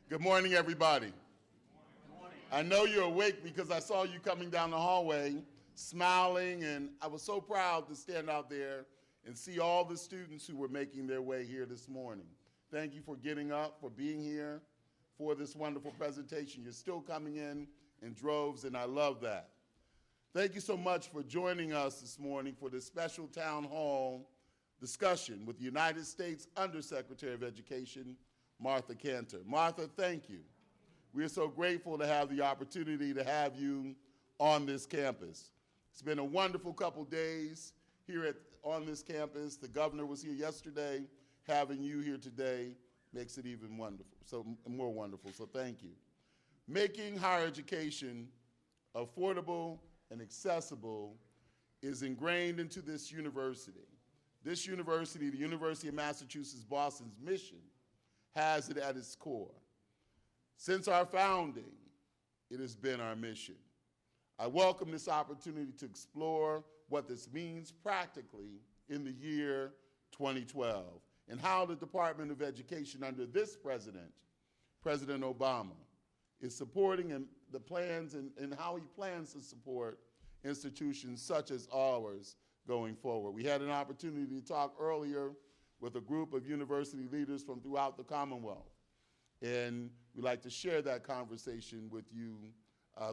Good morning, everybody. I know you're awake because I saw you coming down the hallway smiling, and I was so proud to stand out there and see all the students who were making their way here this morning. Thank you for getting up, for being here, for this wonderful presentation. You're still coming in droves, and I love that. Thank you so much for joining us this morning for this special town hall discussion with the United States Undersecretary of Education, Martha Kanter. Martha, thank you. We are so grateful to have the opportunity to have you on this campus. It's been a wonderful couple days here on this campus. The governor was here yesterday. Having you here today makes it even more wonderful, so thank you. Making higher education affordable and accessible is ingrained into this university. This university, the University of Massachusetts Boston's mission, has it at its core. Since our founding, it has been our mission. I welcome this opportunity to explore what this means practically in the year 2012 and how the Department of Education under this president, President Obama, is supporting the plans and how he plans to support institutions such as ours going forward. We had an opportunity to talk earlier with a group of university leaders from throughout the Commonwealth. And we'd like to share that conversation with you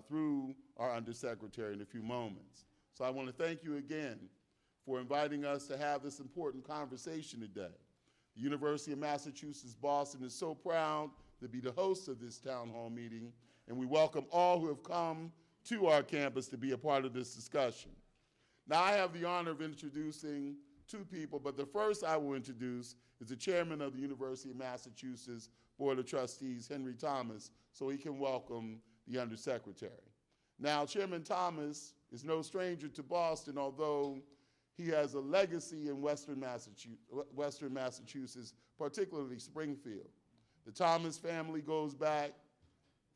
through our Undersecretary in a few moments. So I want to thank you again for inviting us to have this important conversation today. The University of Massachusetts Boston is so proud to be the host of this town hall meeting, and we welcome all who have come to our campus to be a part of this discussion. Now, I have the honor of introducing two people, but the first I will introduce is the chairman of the University of Massachusetts Board of Trustees, Henry Thomas, so he can welcome the Undersecretary. Now, Chairman Thomas is no stranger to Boston, although he has a legacy in Western Massachusetts, particularly Springfield. The Thomas family goes back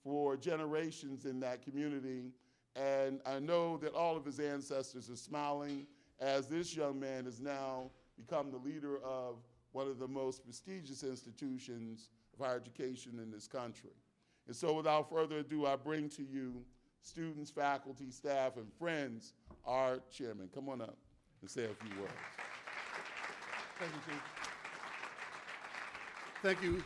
for generations in that community, and I know that all of his ancestors are smiling as this young man has now become the leader of one of the most prestigious institutions of higher education in this country. And so without further ado, I bring to you students, faculty, staff, and friends, our chairman. Come on up and say a few words. Thank you, Chief. Thank you.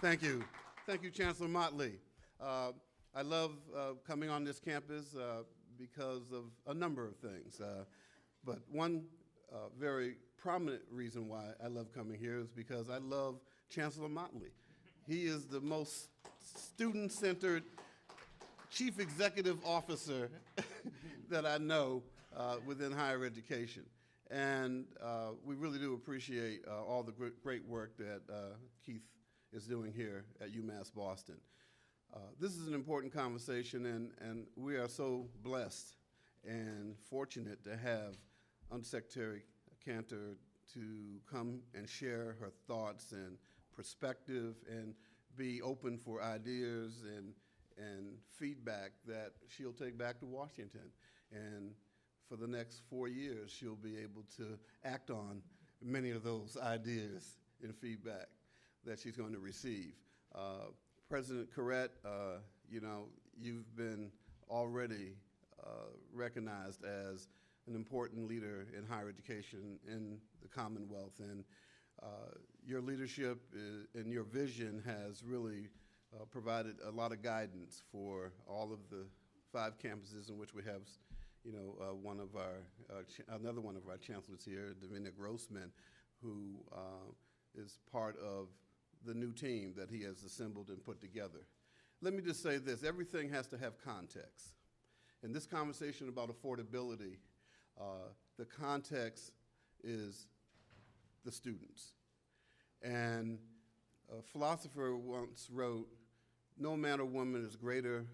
Thank you. Thank you, Chancellor Motley. I love coming on this campus because of a number of things. But one very prominent reason why I love coming here is because I love Chancellor Motley. He is the most student-centered chief executive officer that I know within higher education. And we really do appreciate all the great work that Keith is doing here at UMass Boston. This is an important conversation, and we are so blessed and fortunate to have Undersecretary Kanter to come and share her thoughts and perspective and be open for ideas and feedback that she'll take back to Washington. And for the next 4 years, she'll be able to act on many of those ideas and feedback that she's going to receive. President Caret, you've been already recognized as an important leader in higher education in the Commonwealth, and your leadership and your vision has really provided a lot of guidance for all of the 5 campuses in which we have, another one of our chancellors here, Davina Grossman, who is part of the new team that he has assembled and put together. Let me just say this, everything has to have context. In this conversation about affordability, the context is the students. And a philosopher once wrote, "No man or woman is greater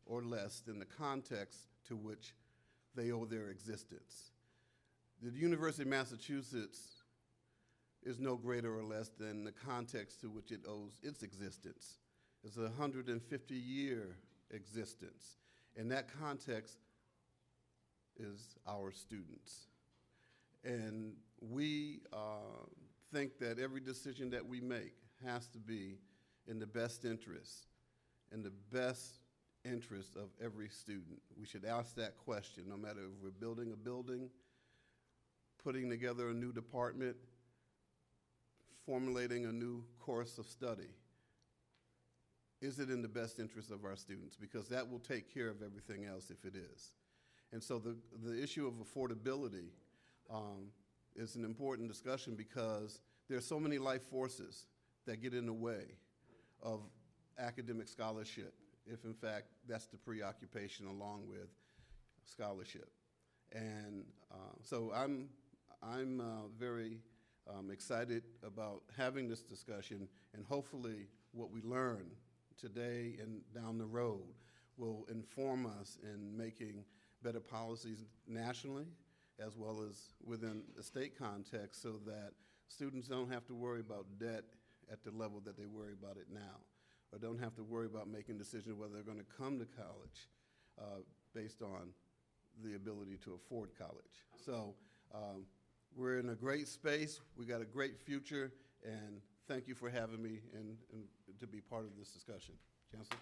or less than the context to which they owe their existence." The University of Massachusetts is no greater or less than the context to which it owes its existence. It's a 150-year existence. And that context is our students. And we think that every decision that we make has to be in the best interest of every student? We should ask that question no matter if we're building a building, putting together a new department, formulating a new course of study. Is it in the best interest of our students? Because that will take care of everything else if it is. And so the issue of affordability is an important discussion because there are so many life forces that get in the way of academic scholarship, if in fact that's the preoccupation along with scholarship. And so I'm very excited about having this discussion, and hopefully what we learn today and down the road will inform us in making better policies nationally as well as within the state context so that students don't have to worry about debt at the level that they worry about it now, or don't have to worry about making decisions whether they're going to come to college based on the ability to afford college. So we're in a great space. We got a great future, and thank you for having me and to be part of this discussion. Chancellor.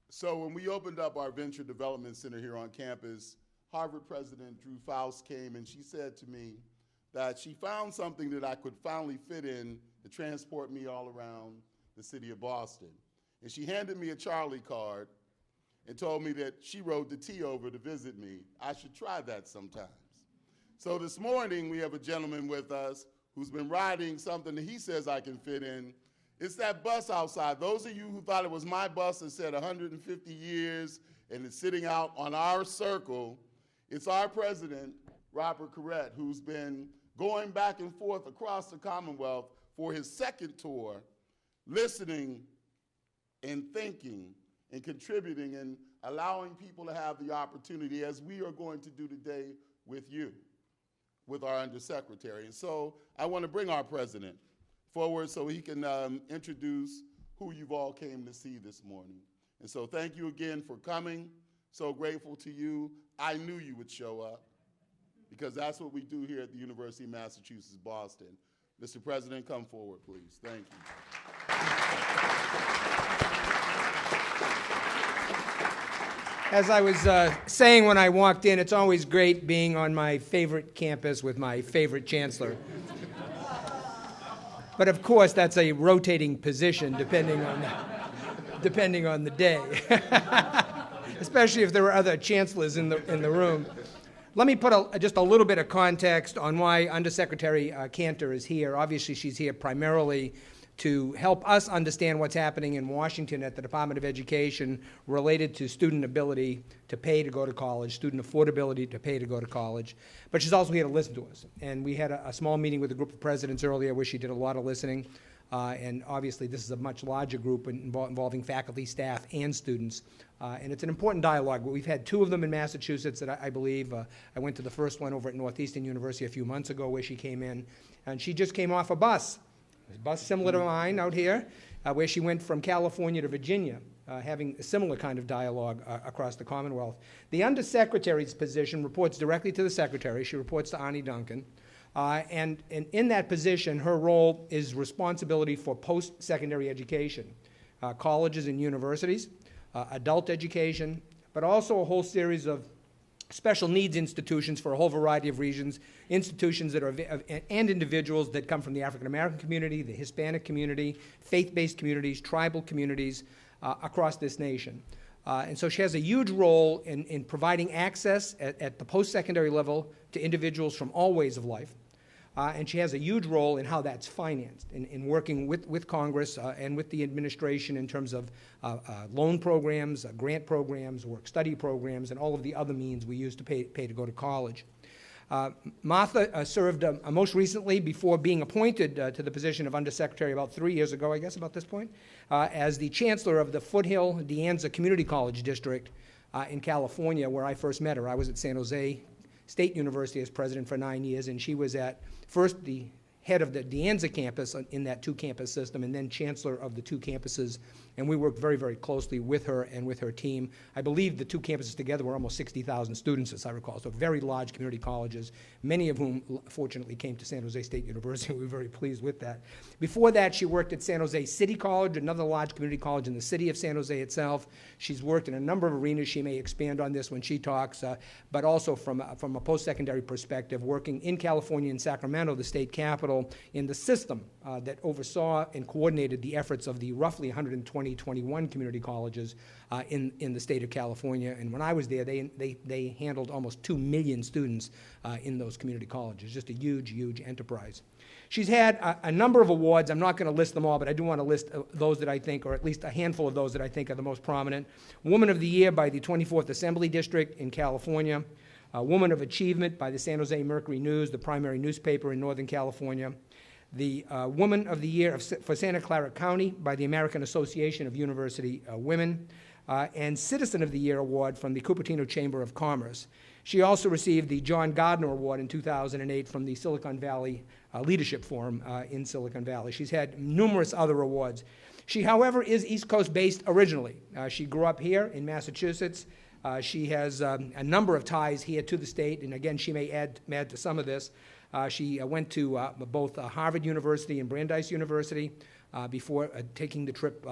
So when we opened up our Venture Development Center here on campus, Harvard President Drew Faust came and she said to me that she found something that I could finally fit in to transport me all around the city of Boston. And she handed me a Charlie card and told me that she rode the T over to visit me. I should try that sometimes. So this morning we have a gentleman with us who's been riding something that he says I can fit in. It's that bus outside. Those of you who thought it was my bus that said 150 years and is sitting out on our circle, it's our president, Robert Caret, who's been going back and forth across the Commonwealth for his second tour, listening and thinking and contributing and allowing people to have the opportunity, as we are going to do today with you, with our undersecretary. And so I want to bring our president forward so he can introduce who you've all came to see this morning. And so thank you again for coming. So grateful to you. I knew you would show up because that's what we do here at the University of Massachusetts, Boston. Mr. President, come forward, please. Thank you. As I was saying when I walked in, it's always great being on my favorite campus with my favorite chancellor. But of course, that's a rotating position depending on the day, especially if there were other chancellors in the room. Let me put just a little bit of context on why Undersecretary Kanter is here. Obviously, she's here primarily to help us understand what's happening in Washington at the Department of Education related to student ability to pay to go to college, student affordability to pay to go to college. But she's also here to listen to us. And we had a small meeting with a group of presidents earlier where she did a lot of listening. And obviously this is a much larger group involving faculty, staff, and students. And it's an important dialogue. We've had two of them in Massachusetts that I believe. I went to the first one over at Northeastern University a few months ago where she came in. And she just came off a bus similar to mine out here, where she went from California to Virginia, having a similar kind of dialogue across the Commonwealth. The Undersecretary's position reports directly to the Secretary. She reports to Arnie Duncan. And in that position, her role is responsibility for post-secondary education, colleges and universities, adult education, but also a whole series of special needs institutions for a whole variety of reasons, institutions that are, and individuals that come from the African American community, the Hispanic community, faith-based communities, tribal communities across this nation. And so she has a huge role in providing access at the post-secondary level to individuals from all ways of life. And she has a huge role in how that's financed, in working with Congress and with the administration in terms of loan programs, grant programs, work-study programs, and all of the other means we use to pay to go to college. Martha served most recently, before being appointed to the position of Undersecretary about 3 years ago, I guess, about this point, as the Chancellor of the Foothill De Anza Community College District in California, where I first met her. I was at San Jose State University as president for 9 years, and she was at first the head of the De Anza campus in that two-campus system, and then chancellor of the two campuses. And we worked very, very closely with her and with her team. I believe the two campuses together were almost 60,000 students, as I recall, so very large community colleges, many of whom, fortunately, came to San Jose State University. We were very pleased with that. Before that, she worked at San Jose City College, another large community college in the city of San Jose itself. She's worked in a number of arenas. She may expand on this when she talks, but also from a post-secondary perspective, working in California, in Sacramento, the state capital, in the system that oversaw and coordinated the efforts of the roughly 21 community colleges in the state of California. And when I was there, they handled almost 2 million students in those community colleges. Just a huge, huge enterprise. She's had a number of awards. I'm not going to list them all, but I do want to list those that I think, or at least a handful of those that I think are the most prominent. Woman of the Year by the 24th Assembly District in California. Woman of Achievement by the San Jose Mercury News, the primary newspaper in Northern California. The Woman of the Year for Santa Clara County by the American Association of University Women, and Citizen of the Year Award from the Cupertino Chamber of Commerce. She also received the John Gardner Award in 2008 from the Silicon Valley Leadership Forum in Silicon Valley. She's had numerous other awards. She, however, is East Coast based originally. She grew up here in Massachusetts. She has a number of ties here to the state, and again, she may add to some of this. She went to both Harvard University and Brandeis University before taking the trip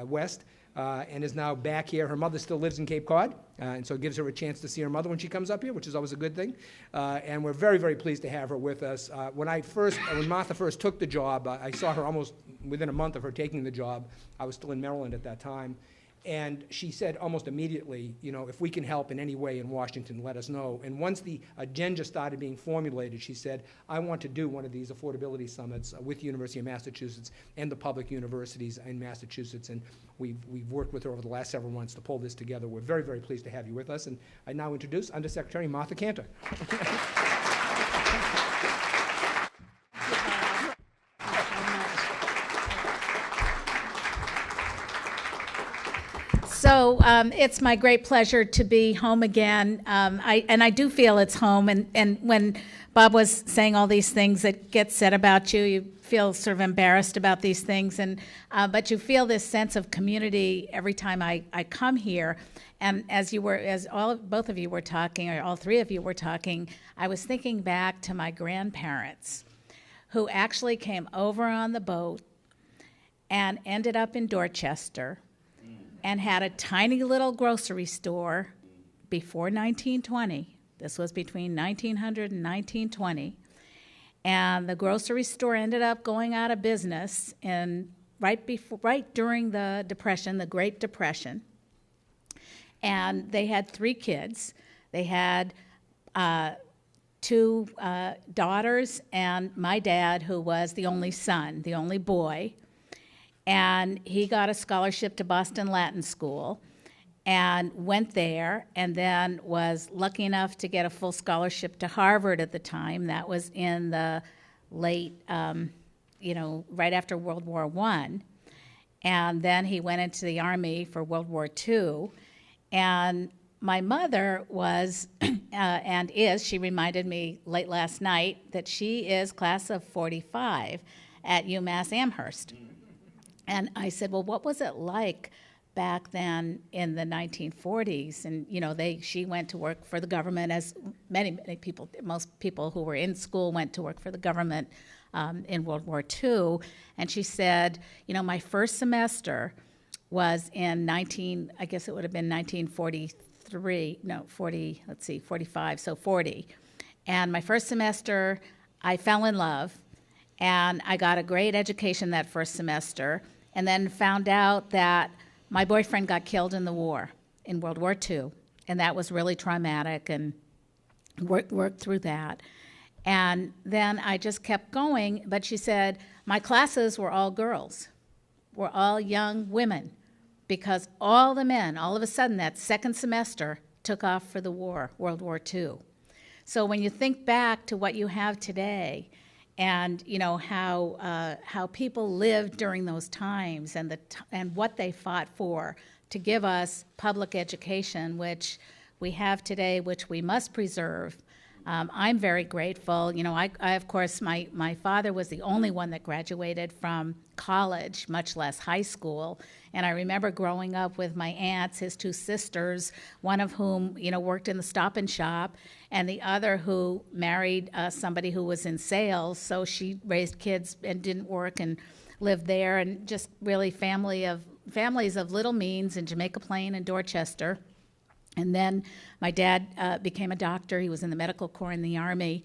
west, and is now back here. Her mother still lives in Cape Cod, and so it gives her a chance to see her mother when she comes up here, which is always a good thing. And we're very, very pleased to have her with us. When Martha first took the job, I saw her almost within a month of her taking the job. I was still in Maryland at that time. And she said almost immediately, if we can help in any way in Washington, let us know. And once the agenda started being formulated, she said, I want to do one of these affordability summits with the University of Massachusetts and the public universities in Massachusetts. And we've worked with her over the last several months to pull this together. We're very, very pleased to have you with us. And I now introduce Undersecretary Martha Kanter. So it's my great pleasure to be home again. I do feel it's home. And when Bob was saying all these things that get said about you, you feel sort of embarrassed about these things. But you feel this sense of community every time I come here. And as both of you were talking, or all three of you were talking, I was thinking back to my grandparents, who actually came over on the boat and ended up in Dorchester, and had a tiny little grocery store before 1920. This was between 1900 and 1920. And the grocery store ended up going out of business right during the Depression, the Great Depression. And they had 3 kids. They had 2 daughters and my dad, who was the only son, the only boy. And he got a scholarship to Boston Latin School and went there, and then was lucky enough to get a full scholarship to Harvard at the time. That was in the late, right after World War I. And then he went into the Army for World War II. And my mother was, and is, she reminded me late last night that she is class of 45 at UMass Amherst. And I said, well, what was it like back then in the 1940s? And, she went to work for the government, as many people, most people who were in school went to work for the government in World War II. And she said, my first semester was in I guess it would have been 45, so 40. And my first semester, I fell in love, and I got a great education that first semester, and then found out that my boyfriend got killed in the war, in World War II, and that was really traumatic, and worked through that. And then I just kept going, but she said, my classes were all girls, were all young women, because all the men, all of a sudden, that second semester, took off for the war, World War II. So when you think back to what you have today, and how people lived during those times, and what they fought for to give us public education, which we have today, which we must preserve, I'm very grateful. You know, I of course, my father was the only one that graduated from college, much less high school. And I remember growing up with my aunts, his two sisters, one of whom, you know, worked in the Stop and Shop, and the other who married somebody who was in sales. So she raised kids and didn't work and lived there, and just really families of little means in Jamaica Plain and Dorchester. And then my dad became a doctor. He was in the medical corps in the Army,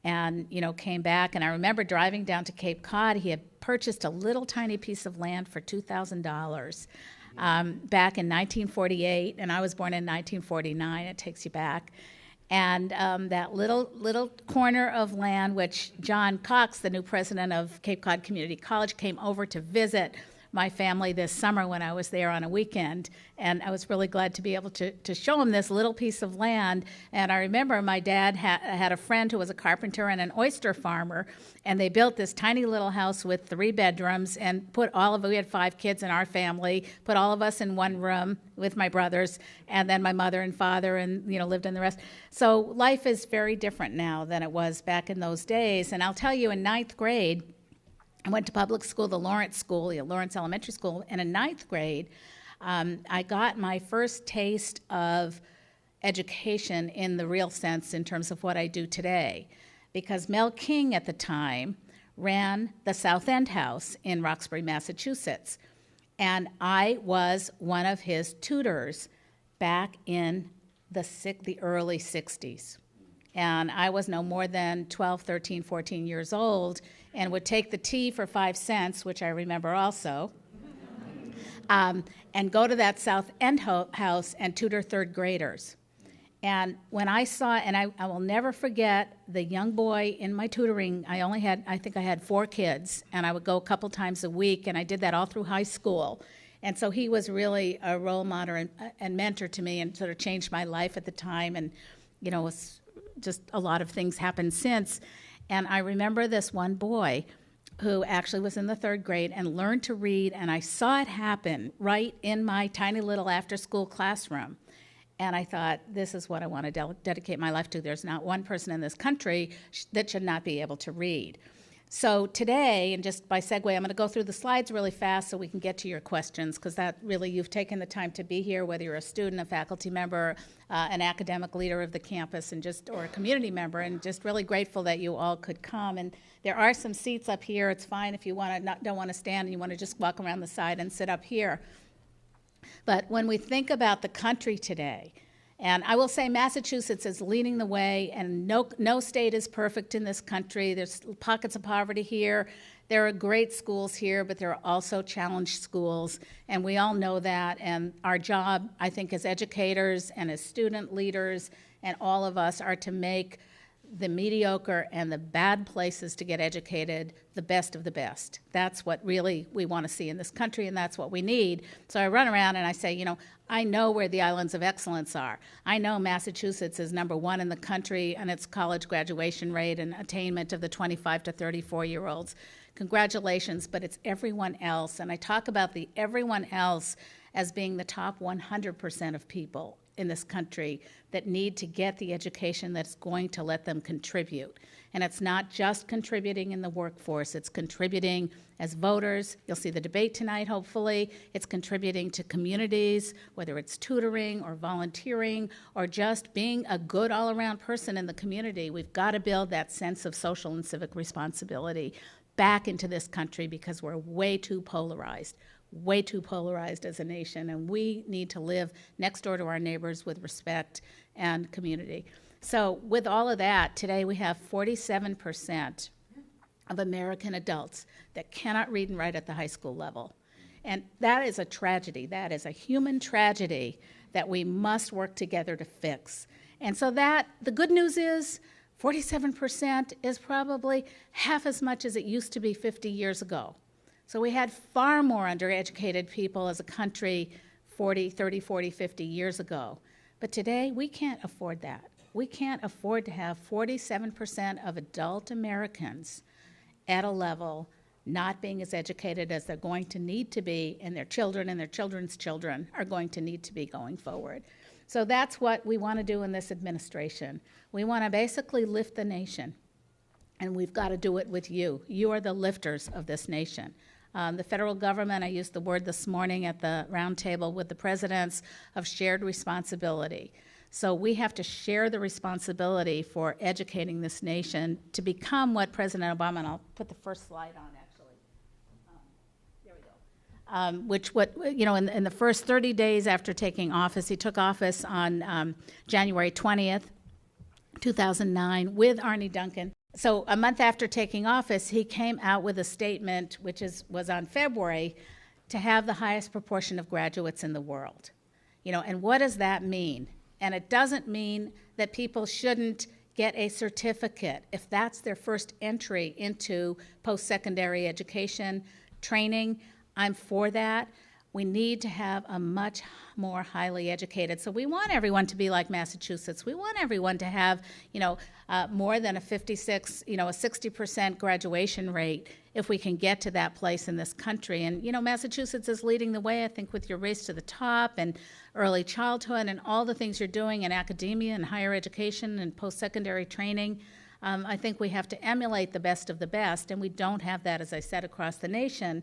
and, you know, came back. And I remember driving down to Cape Cod. He had purchased a little tiny piece of land for $2,000 back in 1948, and I was born in 1949. It takes you back. And that little corner of land, which John Cox, the new president of Cape Cod Community College, came over to visit my family this summer when I was there on a weekend, and I was really glad to be able to show him this little piece of land. And I remember my dad had a friend who was a carpenter and an oyster farmer, and they built this tiny little house with 3 bedrooms and we had 5 kids in our family, put all of us in one room with my brothers, and then my mother and father, and, you know, lived in the rest. So life is very different now than it was back in those days. And I'll tell you, in 9th grade, I went to public school, the Lawrence School, Lawrence Elementary School, and in 9th grade, I got my first taste of education in the real sense in terms of what I do today. Because Mel King at the time ran the South End House in Roxbury, Massachusetts. And I was one of his tutors back in the early 60s. And I was no more than 12, 13, 14 years old, and would take the tea for 5 cents, which I remember also, and go to that South End house and tutor 3rd graders. And when I saw, and I will never forget the young boy in my tutoring. I think I had 4 kids, and I would go a couple times a week, and I did that all through high school. And so he was really a role model and mentor to me, and sort of changed my life at the time. And, you know, was just a lot of things happened since. And I remember this one boy who actually was in the 3rd grade and learned to read, and I saw it happen right in my tiny little after-school classroom. And I thought, this is what I want to dedicate my life to. There's not one person in this country that should not be able to read. So today, and just by segue, I'm going to go through the slides really fast so we can get to your questions, because that really, you've taken the time to be here, whether you're a student, a faculty member, an academic leader of the campus, or a community member, and just really grateful that you all could come. And there are some seats up here. It's fine if you don't want to stand and you want to just walk around the side and sit up here. But when we think about the country today, and I will say Massachusetts is leading the way, and no state is perfect in this country. There's pockets of poverty here. There are great schools here, but there are also challenged schools, and we all know that. And our job, I think, as educators and as student leaders and all of us are to make the mediocre and the bad places to get educated the best of the best. That's what really we want to see in this country, and that's what we need. So I run around and I say, you know, I know where the islands of excellence are. I know Massachusetts is #1 in the country in its college graduation rate and attainment of the 25 to 34-year-olds. Congratulations, but it's everyone else. And I talk about the everyone else as being the top 100% of people in this country that need to get the education that's going to let them contribute. And it's not just contributing in the workforce, it's contributing as voters. You'll see the debate tonight, hopefully. It's contributing to communities, whether it's tutoring or volunteering or just being a good all-around person in the community. We've got to build that sense of social and civic responsibility back into this country, because we're way too polarized as a nation, and we need to live next door to our neighbors with respect and community. So with all of that, today we have 47% of American adults that cannot read and write at the high school level. And that is a tragedy. That is a human tragedy that we must work together to fix. And so the good news is 47% is probably half as much as it used to be 50 years ago. So we had far more undereducated people as a country 30, 40, 50 years ago. But today, we can't afford that. We can't afford to have 47% of adult Americans at a level not being as educated as they're going to need to be, and their children and their children's children are going to need to be going forward. So that's what we want to do in this administration. We want to basically lift the nation, and we've got to do it with you. You are the lifters of this nation. The federal government, I used the word this morning at the roundtable with the presidents, of shared responsibility. So we have to share the responsibility for educating this nation to become what President Obama, and I'll put the first slide on actually. There we go. In the first 30 days after taking office, he took office on January 20th, 2009 with Arne Duncan. So a month after taking office, he came out with a statement, which was on February, to have the highest proportion of graduates in the world. And what does that mean? And it doesn't mean that people shouldn't get a certificate if that's their first entry into post-secondary education training. I'm for that. We need to have a much more highly educated. So we want everyone to be like Massachusetts. We want everyone to have, more than a 60% graduation rate if we can get to that place in this country. And, Massachusetts is leading the way, I think, with your Race to the Top and early childhood and all the things you're doing in academia and higher education and post-secondary training. I think we have to emulate the best of the best, and we don't have that, as I said, across the nation.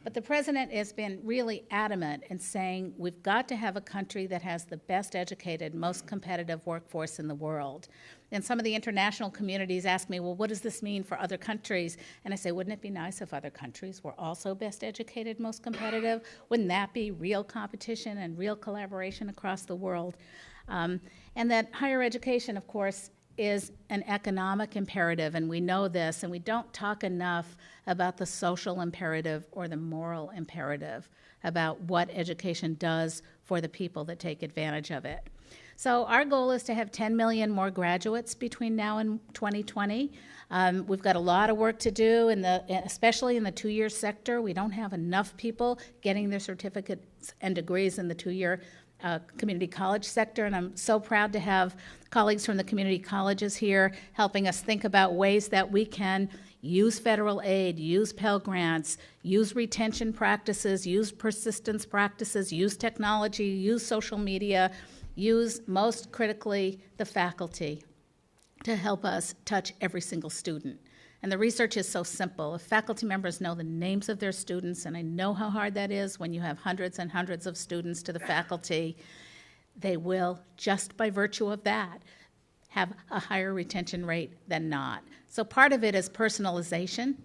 But the president has been really adamant in saying we've got to have a country that has the best educated, most competitive workforce in the world. And some of the international communities ask me, well, what does this mean for other countries? And I say, wouldn't it be nice if other countries were also best educated, most competitive? Wouldn't that be real competition and real collaboration across the world? And that higher education, of course, is an economic imperative, and we know this, and we don't talk enough about the social imperative or the moral imperative about what education does for the people that take advantage of it. So our goal is to have 10 million more graduates between now and 2020. We've got a lot of work to do, especially in the two-year sector. We don't have enough people getting their certificates and degrees in the two-year community college sector, and I'm so proud to have colleagues from the community colleges here helping us think about ways that we can use federal aid, use Pell Grants, use retention practices, use persistence practices, use technology, use social media, use, most critically, the faculty to help us touch every single student. And the research is so simple. If faculty members know the names of their students, and I know how hard that is when you have hundreds and hundreds of students to the faculty, they will, just by virtue of that, have a higher retention rate than not. So part of it is personalization,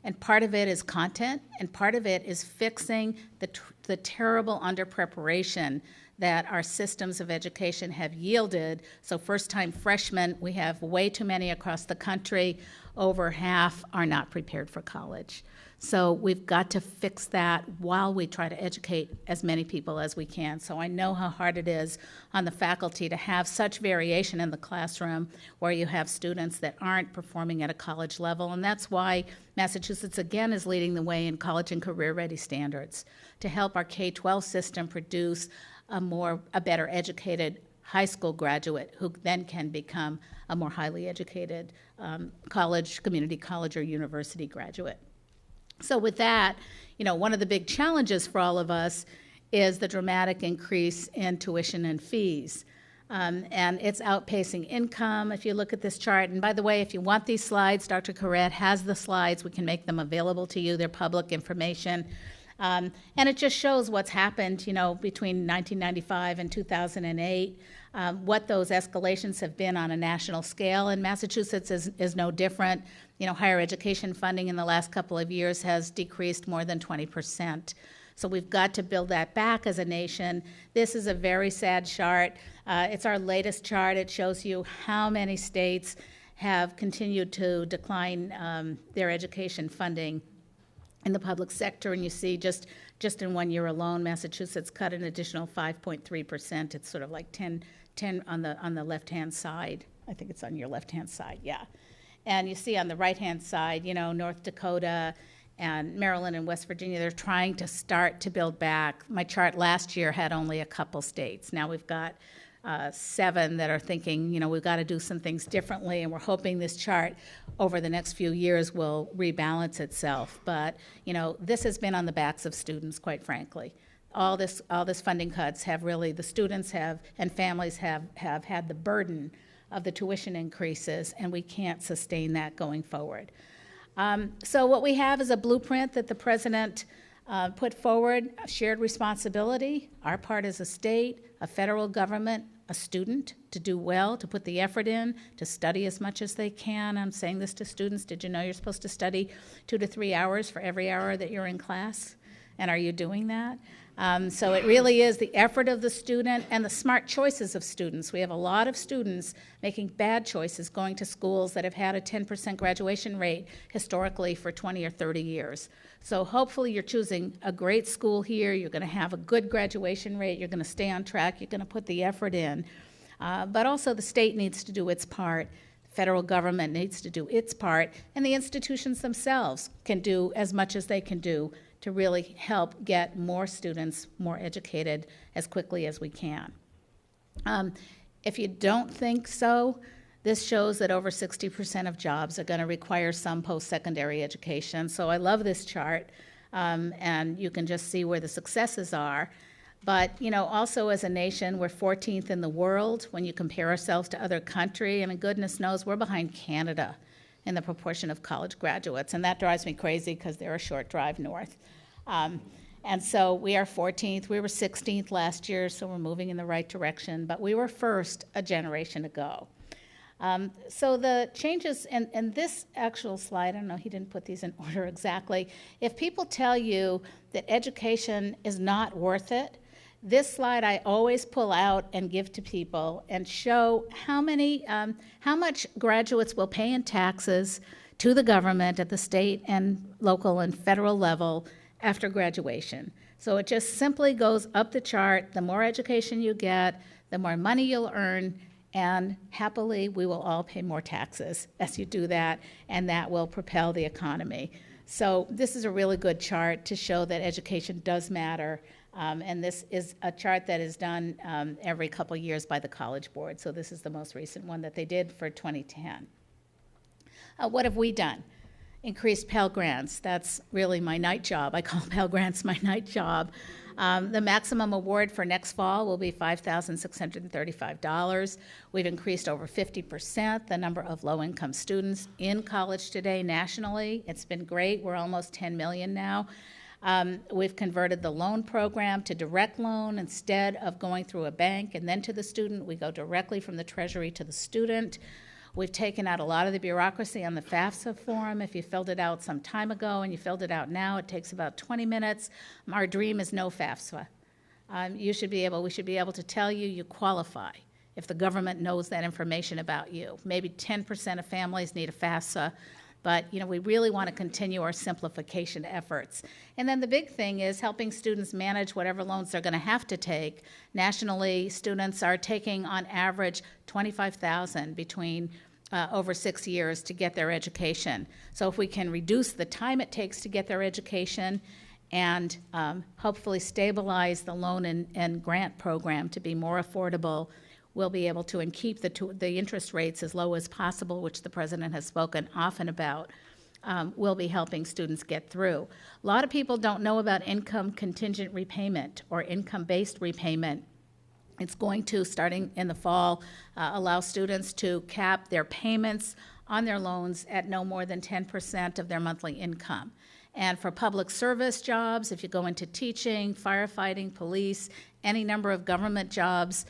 and part of it is content, and part of it is fixing the terrible under-preparation that our systems of education have yielded. So first-time freshmen, we have way too many across the country. Over half are not prepared for college. So we've got to fix that while we try to educate as many people as we can. So I know how hard it is on the faculty to have such variation in the classroom where you have students that aren't performing at a college level. And that's why Massachusetts, again, is leading the way in college and career-ready standards to help our K-12 system produce a better educated high school graduate who then can become a more highly educated college, community college, or university graduate. So with that, one of the big challenges for all of us is the dramatic increase in tuition and fees. And it's outpacing income. If you look at this chart, and by the way, if you want these slides, Dr. Caret has the slides. We can make them available to you. They're public information. And it just shows what's happened, between 1995 and 2008, what those escalations have been on a national scale. And Massachusetts is no different. Higher education funding in the last couple of years has decreased more than 20%. So we've got to build that back as a nation. This is a very sad chart. It's our latest chart. It shows you how many states have continued to decline their education funding in the public sector, and you see just in 1 year alone, Massachusetts cut an additional 5.3%. It's sort of like 10 on the left-hand side. I think it's on your left-hand side, yeah. And you see on the right-hand side, North Dakota and Maryland and West Virginia, they're trying to start to build back. My chart last year had only a couple states. Now we've got 7 that are thinking, we've got to do some things differently, and we're hoping this chart over the next few years will rebalance itself. But, this has been on the backs of students, quite frankly. all this funding cuts have really, the students have and families have had the burden of the tuition increases, and we can't sustain that going forward. So what we have is a blueprint that the president put forward, shared responsibility, our part as a state, a federal government, a student, to do well, to put the effort in, to study as much as they can. I'm saying this to students. Did you know you're supposed to study 2 to 3 hours for every hour that you're in class? And are you doing that? So it really is the effort of the student and the smart choices of students. We have a lot of students making bad choices, going to schools that have had a 10% graduation rate historically for 20 or 30 years. So hopefully you're choosing a great school here, you're going to have a good graduation rate, you're going to stay on track, you're going to put the effort in. But also the state needs to do its part, the federal government needs to do its part, and the institutions themselves can do as much as they can do to really help get more students more educated as quickly as we can. If you don't think so, this shows that over 60% of jobs are going to require some post-secondary education. So I love this chart, and you can just see where the successes are. But, you know, also as a nation, we're 14th in the world when you compare ourselves to other countries. I mean, goodness knows we're behind Canada in the proportion of college graduates, and that drives me crazy because they're a short drive north. And so we are 14th. We were 16th last year, so we're moving in the right direction. But we were first a generation ago. So the changes, and this actual slide, I don't know, he didn't put these in order exactly. If people tell you that education is not worth it, this slide I always pull out and give to people and show how much graduates will pay in taxes to the government at the state and local and federal level after graduation. So it just simply goes up the chart. The more education you get, the more money you'll earn, and happily we will all pay more taxes as you do that, and that will propel the economy. So this is a really good chart to show that education does matter, and this is a chart that is done every couple years by the College Board. So this is the most recent one that they did for 2010. What have we done? Increased Pell Grants. That's really my night job. I call Pell Grants my night job. The maximum award for next fall will be $5,635. We've increased over 50% the number of low-income students in college today nationally. It's been great. We're almost 10 million now. We've converted the loan program to direct loan. Instead of going through a bank and then to the student, we go directly from the Treasury to the student. We've taken out a lot of the bureaucracy on the FAFSA form. If you filled it out some time ago and you filled it out now, it takes about 20 minutes. Our dream is no FAFSA. We should be able to tell you you qualify if the government knows that information about you. Maybe 10% of families need a FAFSA, but you know, we really want to continue our simplification efforts. And then the big thing is helping students manage whatever loans they're going to have to take. Nationally, students are taking on average $25,000 between over 6 years to get their education. So if we can reduce the time it takes to get their education and hopefully stabilize the loan and grant program to be more affordable, we'll be able to and keep the interest rates as low as possible, which the president has spoken often about. Will be helping students get through. A lot of people don't know about income contingent repayment or income-based repayment. It's going to, starting in the fall, allow students to cap their payments on their loans at no more than 10% of their monthly income. And for public service jobs, if you go into teaching, firefighting, police, any number of government jobs,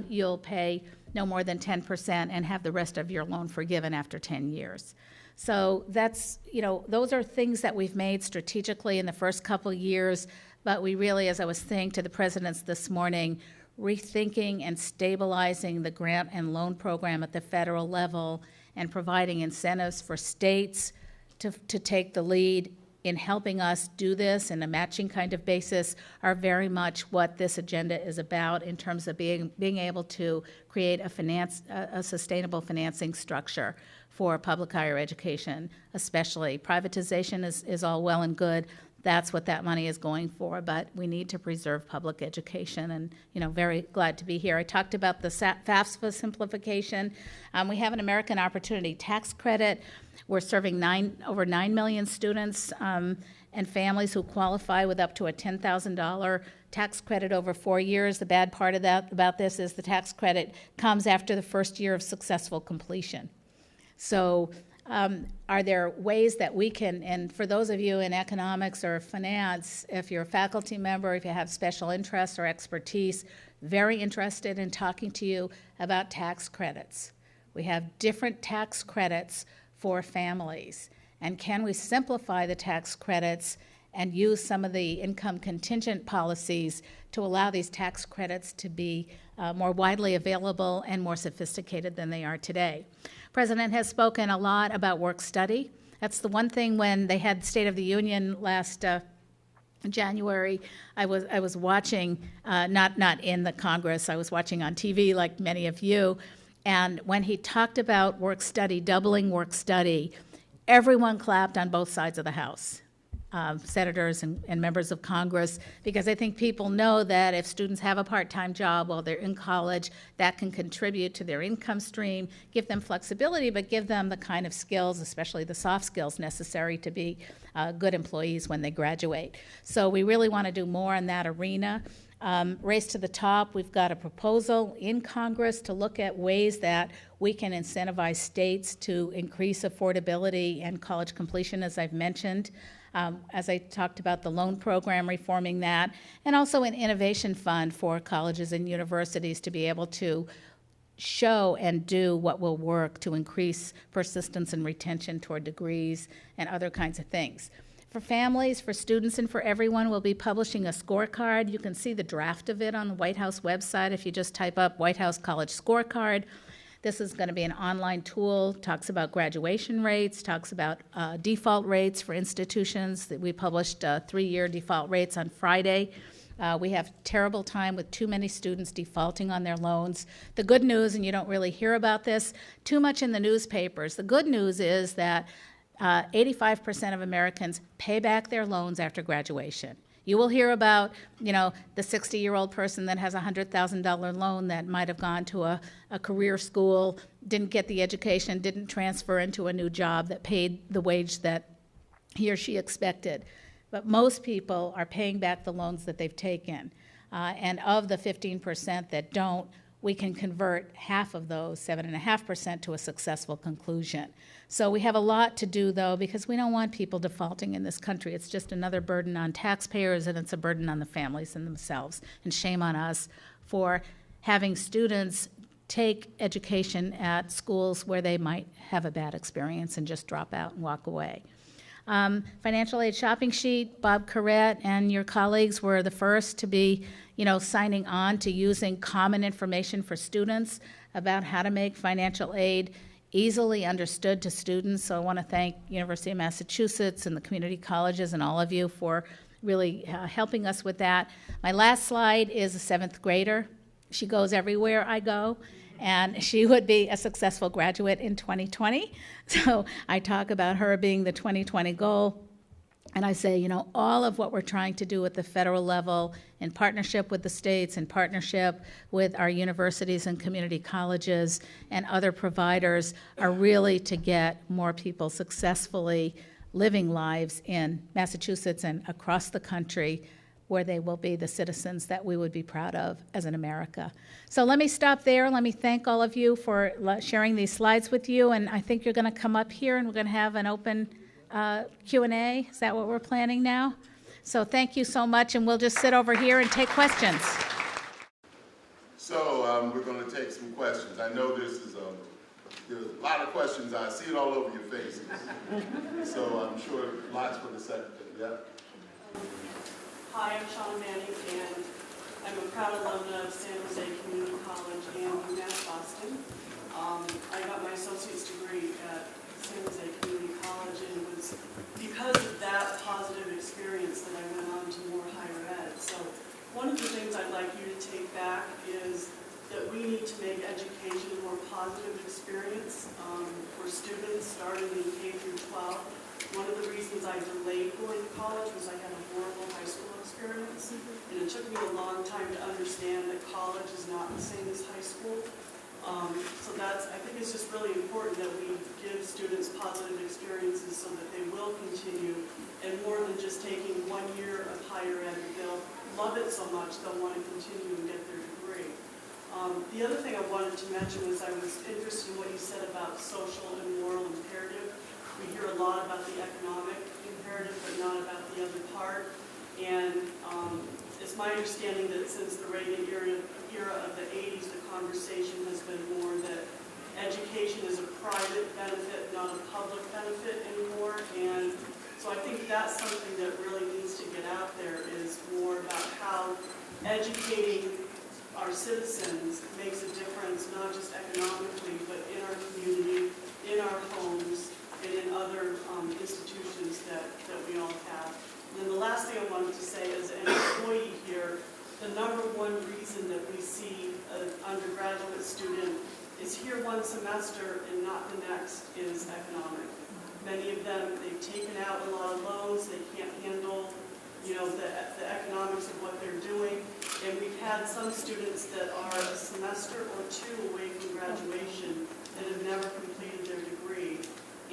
you'll pay no more than 10% and have the rest of your loan forgiven after 10 years. So that's, you know, those are things that we've made strategically in the first couple years, but we really, as I was saying to the presidents this morning, rethinking and stabilizing the grant and loan program at the federal level and providing incentives for states to take the lead in helping us do this in a matching kind of basis are very much what this agenda is about in terms of being able to create a sustainable financing structure for public higher education, especially. Privatization is all well and good. That's what that money is going for, but we need to preserve public education, and very glad to be here. I talked about the FAFSA simplification. We have an American Opportunity Tax Credit. We're serving over 9 million students and families who qualify with up to a $10,000 tax credit over 4 years. The bad part of that about this is the tax credit comes after the first year of successful completion. So are there ways that we can, and for those of you in economics or finance, if you're a faculty member, if you have special interests or expertise, very interested in talking to you about tax credits. We have different tax credits for families. And can we simplify the tax credits and use some of the income contingent policies to allow these tax credits to be more widely available and more sophisticated than they are today? The President has spoken a lot about work study. That's the one thing when they had State of the Union last January, I was watching, not in the Congress, I was watching on TV like many of you, and when he talked about work study, doubling work study, everyone clapped on both sides of the House. Senators and members of Congress, because I think people know that if students have a part-time job while they're in college, that can contribute to their income stream, give them flexibility, but give them the kind of skills, especially the soft skills necessary to be good employees when they graduate. So we really want to do more in that arena. Race to the top, we've got a proposal in Congress to look at ways that we can incentivize states to increase affordability and college completion, as I've mentioned. As I talked about the loan program, reforming that, and also an innovation fund for colleges and universities to be able to show and do what will work to increase persistence and retention toward degrees and other kinds of things. For families, for students, and for everyone, we'll be publishing a scorecard. You can see the draft of it on the White House website if you just type up White House College Scorecard. This is going to be an online tool, talks about graduation rates, talks about default rates for institutions. We published 3-year default rates on Friday. We have terrible time with too many students defaulting on their loans. The good news, and you don't really hear about this too much in the newspapers, the good news is that 85% of Americans pay back their loans after graduation. You will hear about, the 60-year-old person that has a $100,000 loan that might have gone to a career school, didn't get the education, didn't transfer into a new job that paid the wage that he or she expected. But most people are paying back the loans that they've taken. And of the 15% that don't, we can convert half of those, 7.5%, to a successful conclusion. So we have a lot to do, though, because we don't want people defaulting in this country. It's just another burden on taxpayers, and it's a burden on the families and themselves. And shame on us for having students take education at schools where they might have a bad experience and just drop out and walk away. Financial aid shopping sheet, Bob Caret and your colleagues were the first to be, signing on to using common information for students about how to make financial aid easily understood to students. So I want to thank University of Massachusetts and the community colleges and all of you for really helping us with that. My last slide is a 7th grader. She goes everywhere I go, and she would be a successful graduate in 2020. So I talk about her being the 2020 goal. And I say, all of what we're trying to do at the federal level in partnership with the states, in partnership with our universities and community colleges and other providers are really to get more people successfully living lives in Massachusetts and across the country where they will be the citizens that we would be proud of as an America. So let me stop there. Let me thank all of you for sharing these slides with you. And I think you're going to come up here and we're going to have an open Q&A. Is that what we're planning now? So thank you so much, and we'll just sit over here and take questions. So we're going to take some questions. I know there's a lot of questions. I see it all over your faces. So I'm sure lots for the secretary. Yeah. Hi, I'm Shauna Manning, and I'm a proud alumna of San Jose Community College and UMass Boston. I got my associate's degree at San Jose Community College, and it was because of that positive experience that I went on to more higher ed. So one of the things I'd like you to take back is that we need to make education a more positive experience for students starting in K through 12. One of the reasons I delayed going to college was I had a horrible high school experience, and it took me a long time to understand that college is not the same as high school. So I think it's just really important that we give students positive experiences so that they will continue, and more than just taking 1 year of higher ed, they'll love it so much, they'll want to continue and get their degree. The other thing I wanted to mention was I was interested in what you said about social and moral imperative. We hear a lot about the economic imperative, but not about the other part. And it's my understanding that since the Reagan era of the 80s, the conversation has been more that education is a private benefit, not a public benefit anymore. And so I think that's something that really needs to get out there, is more about how educating our citizens makes a difference, not just economically, but in our community, in our homes, and in other institutions that we all have. And then the last thing I wanted to say, as an employee here, the number one reason that we see an undergraduate student is here one semester and not the next is economic. Many of them, they've taken out a lot of loans, they can't handle, you know, the economics of what they're doing. And we've had some students that are a semester or two away from graduation that have never completed their degree.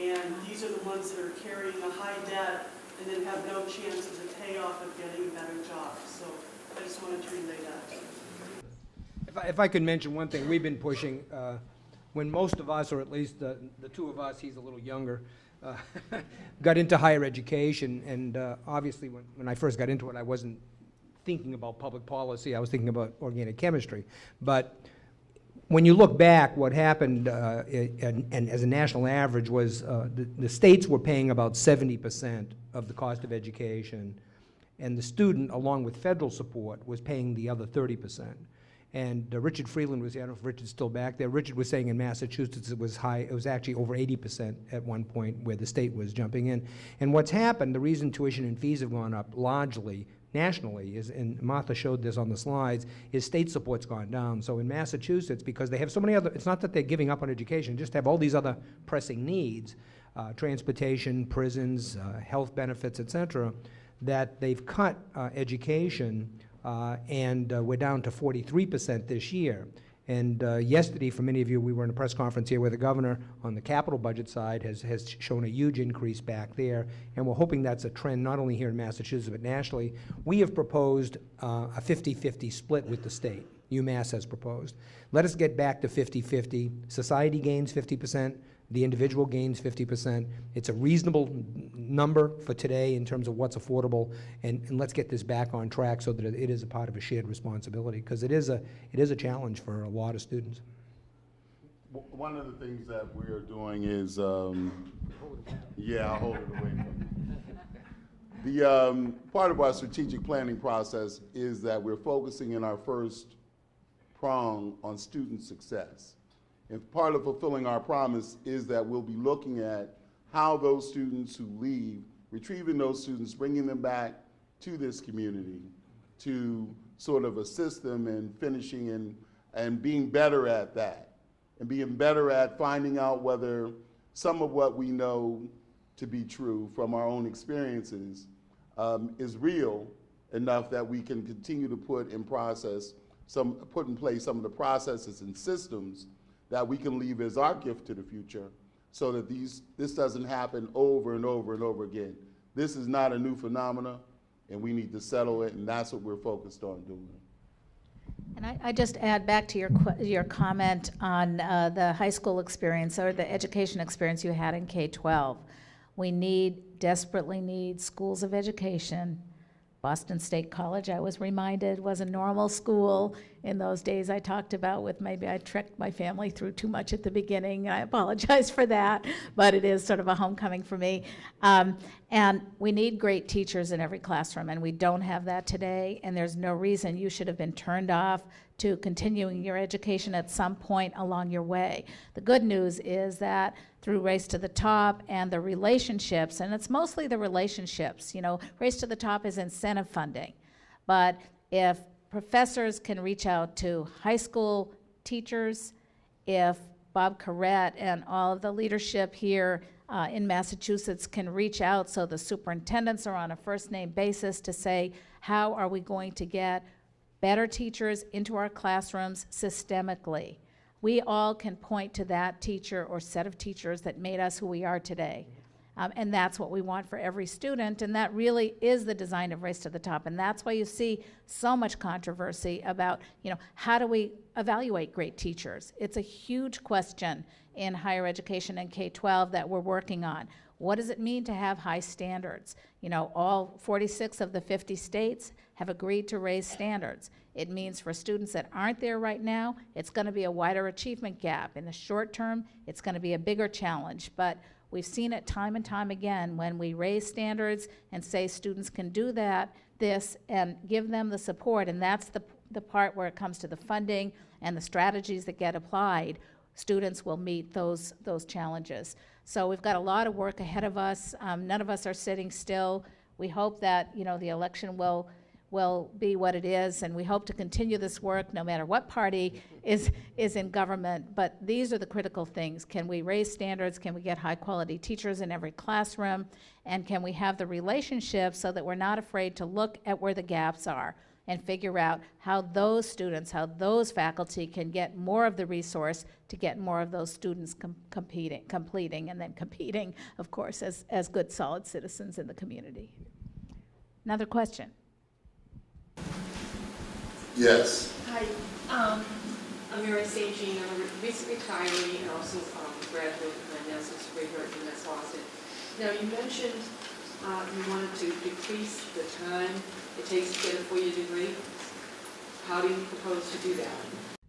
And these are the ones that are carrying a high debt and then have no chance of the payoff of getting a better job. So I just wanted to relay that. If I could mention one thing, we've been pushing, when most of us, or at least the two of us, he's a little younger, got into higher education, and obviously when I first got into it, I wasn't thinking about public policy, I was thinking about organic chemistry. But when you look back, what happened, and as a national average, was the states were paying about 70% of the cost of education, and the student, along with federal support, was paying the other 30%. And Richard Freeland was here. I don't know if Richard's still back there. Richard was saying in Massachusetts it was high. It was actually over 80% at one point where the state was jumping in. And what's happened, the reason tuition and fees have gone up largely nationally is, and Martha showed this on the slides, is state support's gone down. So in Massachusetts, because they have so many other, it's not that they're giving up on education, just have all these other pressing needs, transportation, prisons, health benefits, et cetera, that they've cut education, and we're down to 43% this year. And yesterday, for many of you, we were in a press conference here where the governor on the capital budget side has shown a huge increase back there, and we're hoping that's a trend not only here in Massachusetts but nationally. We have proposed a 50-50 split with the state. UMass has proposed. Let us get back to 50-50. Society gains 50%. The individual gains 50%. It's a reasonable number for today in terms of what's affordable, and let's get this back on track so that it is a part of a shared responsibility, because it is a challenge for a lot of students. One of the things that we are doing is, yeah, I'll hold it away from you. The part of our strategic planning process is that we're focusing in our first prong on student success. And part of fulfilling our promise is that we'll be looking at how those students who leave, retrieving those students, bringing them back to this community to sort of assist them in finishing and being better at that, and being better at finding out whether some of what we know to be true from our own experiences is real enough that we can continue to put in place some of the processes and systems that we can leave as our gift to the future, so that this doesn't happen over and over and over again. This is not a new phenomenon, and we need to settle it, and that's what we're focused on doing. And I just add back to your comment on the high school experience or the education experience you had in K-12. We desperately need schools of education. Boston State College, I was reminded, was a normal school in those days I talked about with maybe I trekked my family through too much at the beginning. I apologize for that, but it is sort of a homecoming for me. And we need great teachers in every classroom, and we don't have that today, and there's no reason you should have been turned off to continuing your education at some point along your way. The good news is that through Race to the Top and the relationships, and it's mostly the relationships, Race to the Top is incentive funding. But if professors can reach out to high school teachers, if Bob Caret and all of the leadership here in Massachusetts can reach out so the superintendents are on a first-name basis to say, how are we going to get better teachers into our classrooms systemically? We all can point to that teacher or set of teachers that made us who we are today. And that's what we want for every student, and that really is the design of Race to the Top. And that's why you see so much controversy about, how do we evaluate great teachers? It's a huge question in higher education and K-12 that we're working on. What does it mean to have high standards? All 46 of the 50 states have agreed to raise standards. It means for students that aren't there right now, it's going to be a wider achievement gap. In the short term, it's going to be a bigger challenge. But we've seen it time and time again when we raise standards and say students can do this, and give them the support, and that's the part where it comes to the funding and the strategies that get applied. Students will meet those challenges. So we've got a lot of work ahead of us. None of us are sitting still. We hope that the election will be what it is, and we hope to continue this work no matter what party is in government. But these are the critical things. Can we raise standards? Can we get high quality teachers in every classroom? And can we have the relationships so that we're not afraid to look at where the gaps are and figure out how those students, how those faculty can get more of the resource to get more of those students completing, and then competing, of course, as good, solid citizens in the community. Another question? Yes. Hi, I'm Mary St. Jean. I'm a recent retiree and also graduate with my master's degree here at UMass Boston. Now, you mentioned you wanted to decrease the time it takes to get a four-year degree. How do you propose to do that?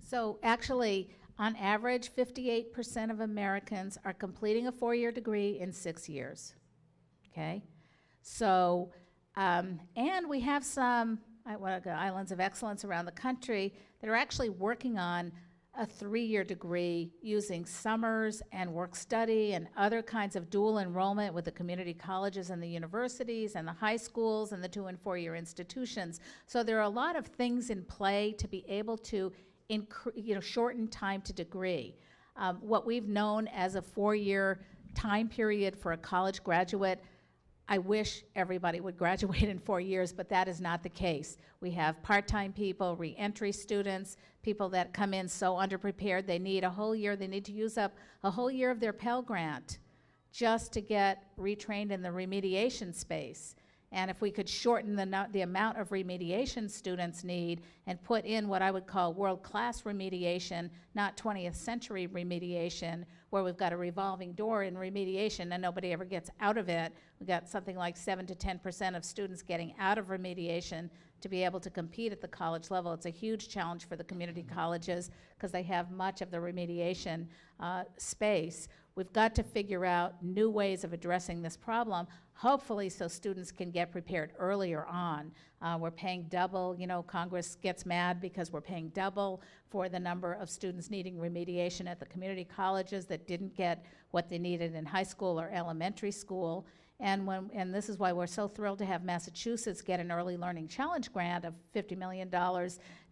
So actually, on average, 58% of Americans are completing a four-year degree in 6 years. Okay? So, and we have some islands of excellence around the country that are actually working on a 3-year degree using summers and work study and other kinds of dual enrollment with the community colleges and the universities and the high schools and the 2- and 4-year institutions. So there are a lot of things in play to be able to shorten time to degree. What we've known as a 4-year time period for a college graduate, I wish everybody would graduate in 4 years, but that is not the case. We have part-time people, re-entry students, people that come in so underprepared they need a whole year, they need to use up a whole year of their Pell Grant just to get retrained in the remediation space. And if we could shorten the amount of remediation students need and put in what I would call world-class remediation, not 20th century remediation, where we've got a revolving door in remediation and nobody ever gets out of it. We've got something like 7 to 10% of students getting out of remediation to be able to compete at the college level. It's a huge challenge for the community colleges because they have much of the remediation space. We've got to figure out new ways of addressing this problem, hopefully so students can get prepared earlier on. We're paying double, Congress gets mad because we're paying double for the number of students needing remediation at the community colleges that didn't get what they needed in high school or elementary school. And this is why we're so thrilled to have Massachusetts get an Early Learning Challenge grant of $50 million,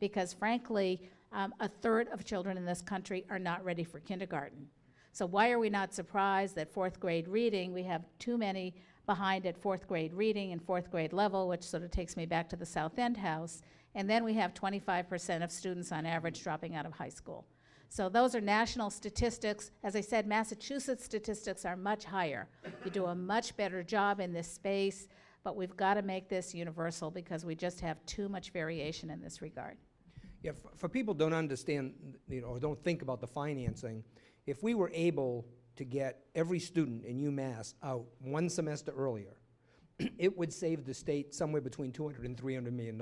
because frankly, a third of children in this country are not ready for kindergarten. So why are we not surprised that 4th grade reading, we have too many behind at 4th grade reading and 4th grade level, which sort of takes me back to the South End house, and then we have 25% of students on average dropping out of high school. So those are national statistics. As I said, Massachusetts statistics are much higher. You do a much better job in this space, but we've got to make this universal because we just have too much variation in this regard. Yeah, for people who don't understand, or don't think about the financing, if we were able to get every student in UMass out one semester earlier, it would save the state somewhere between $200 and $300 million.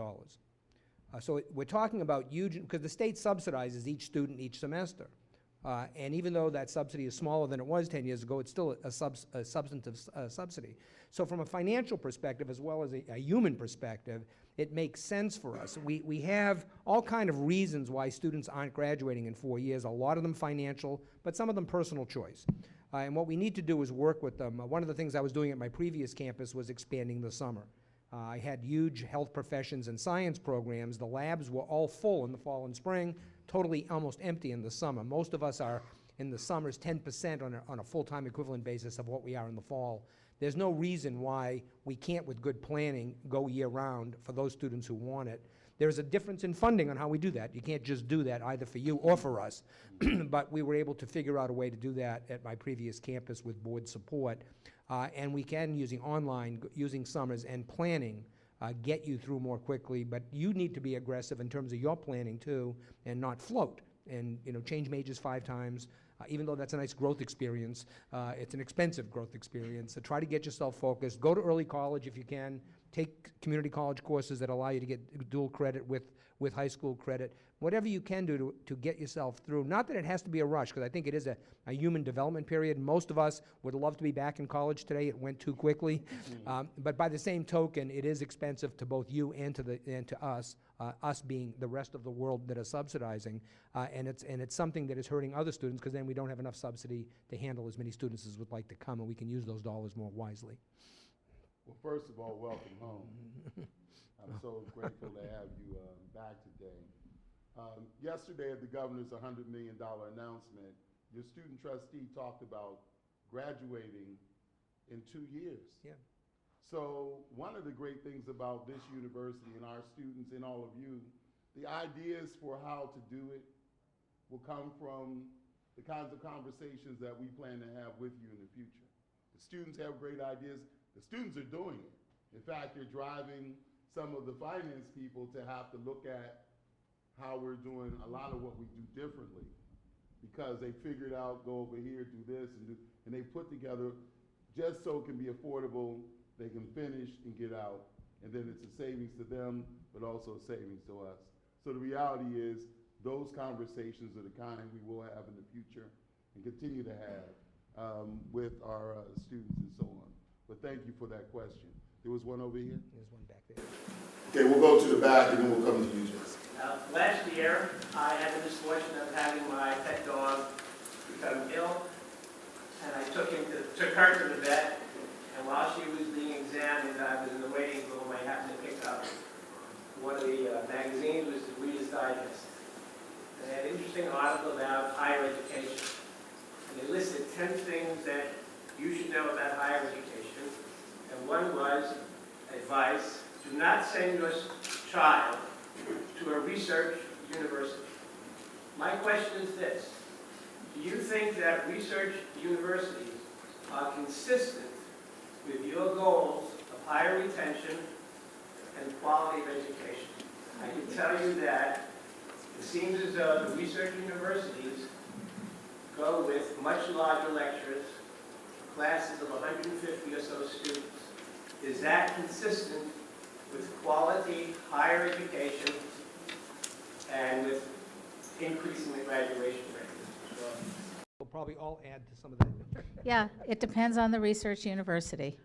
So we're talking about huge, because the state subsidizes each student each semester. And even though that subsidy is smaller than it was 10 years ago, it's still a substantive subsidy. So from a financial perspective, as well as a human perspective, it makes sense for us. We have all kind of reasons why students aren't graduating in 4 years, a lot of them financial, but some of them personal choice. And what we need to do is work with them. One of the things I was doing at my previous campus was expanding the summer. I had huge health professions and science programs. The labs were all full in the fall and spring, totally almost empty in the summer. Most of us are in the summers 10% on a full-time equivalent basis of what we are in the fall. There's no reason why we can't, with good planning, go year-round for those students who want it. There's a difference in funding on how we do that. You can't just do that either for you or for us. But we were able to figure out a way to do that at my previous campus with board support. And we can, using online, using summers and planning, get you through more quickly. But you need to be aggressive in terms of your planning too, and not float. And change majors 5 times. Even though that's a nice growth experience, it's an expensive growth experience. So try to get yourself focused. Go to early college if you can. Take community college courses that allow you to get dual credit with high school credit. Whatever you can do to get yourself through. Not that it has to be a rush, because I think it is a human development period. Most of us would love to be back in college today. It went too quickly. But by the same token, it is expensive to both you and to us, us being the rest of the world that are subsidizing. And it's something that is hurting other students, because then we don't have enough subsidy to handle as many students as would like to come, and we can use those dollars more wisely. Well, first of all, welcome home. I'm so grateful to have you back today. Yesterday at the governor's $100 million announcement, your student trustee talked about graduating in 2 years. Yeah. So one of the great things about this university and our students and all of you, the ideas for how to do it will come from the kinds of conversations that we plan to have with you in the future. The students have great ideas. The students are doing it. In fact, they're driving some of the finance people to have to look at how we're doing a lot of what we do differently, because they figured out, go over here, do this, and they put together just so it can be affordable, they can finish and get out, and then it's a savings to them, but also a savings to us. So the reality is, those conversations are the kind we will have in the future and continue to have with our students and so on. But thank you for that question. There was one over here? There's one back there. Okay, we'll go to the back and then we'll come to you, Jessica. Last year, I had the misfortune of having my pet dog become ill, and I took her to the vet, and while she was being examined, I was in the waiting room. I happened to pick up one of the magazines, was the Reader's Digest. And they had an interesting article about higher education. And they listed 10 things that you should know about higher education, and one was advice: do not send your child to a research university. My question is this: do you think that research universities are consistent with your goals of higher retention and quality of education? I can tell you that it seems as though the research universities go with much larger lectures, classes of 150 or so students. Is that consistent with quality higher education and with increasing the graduation rate? We'll probably all add to some of that. Yeah, it depends on the research university.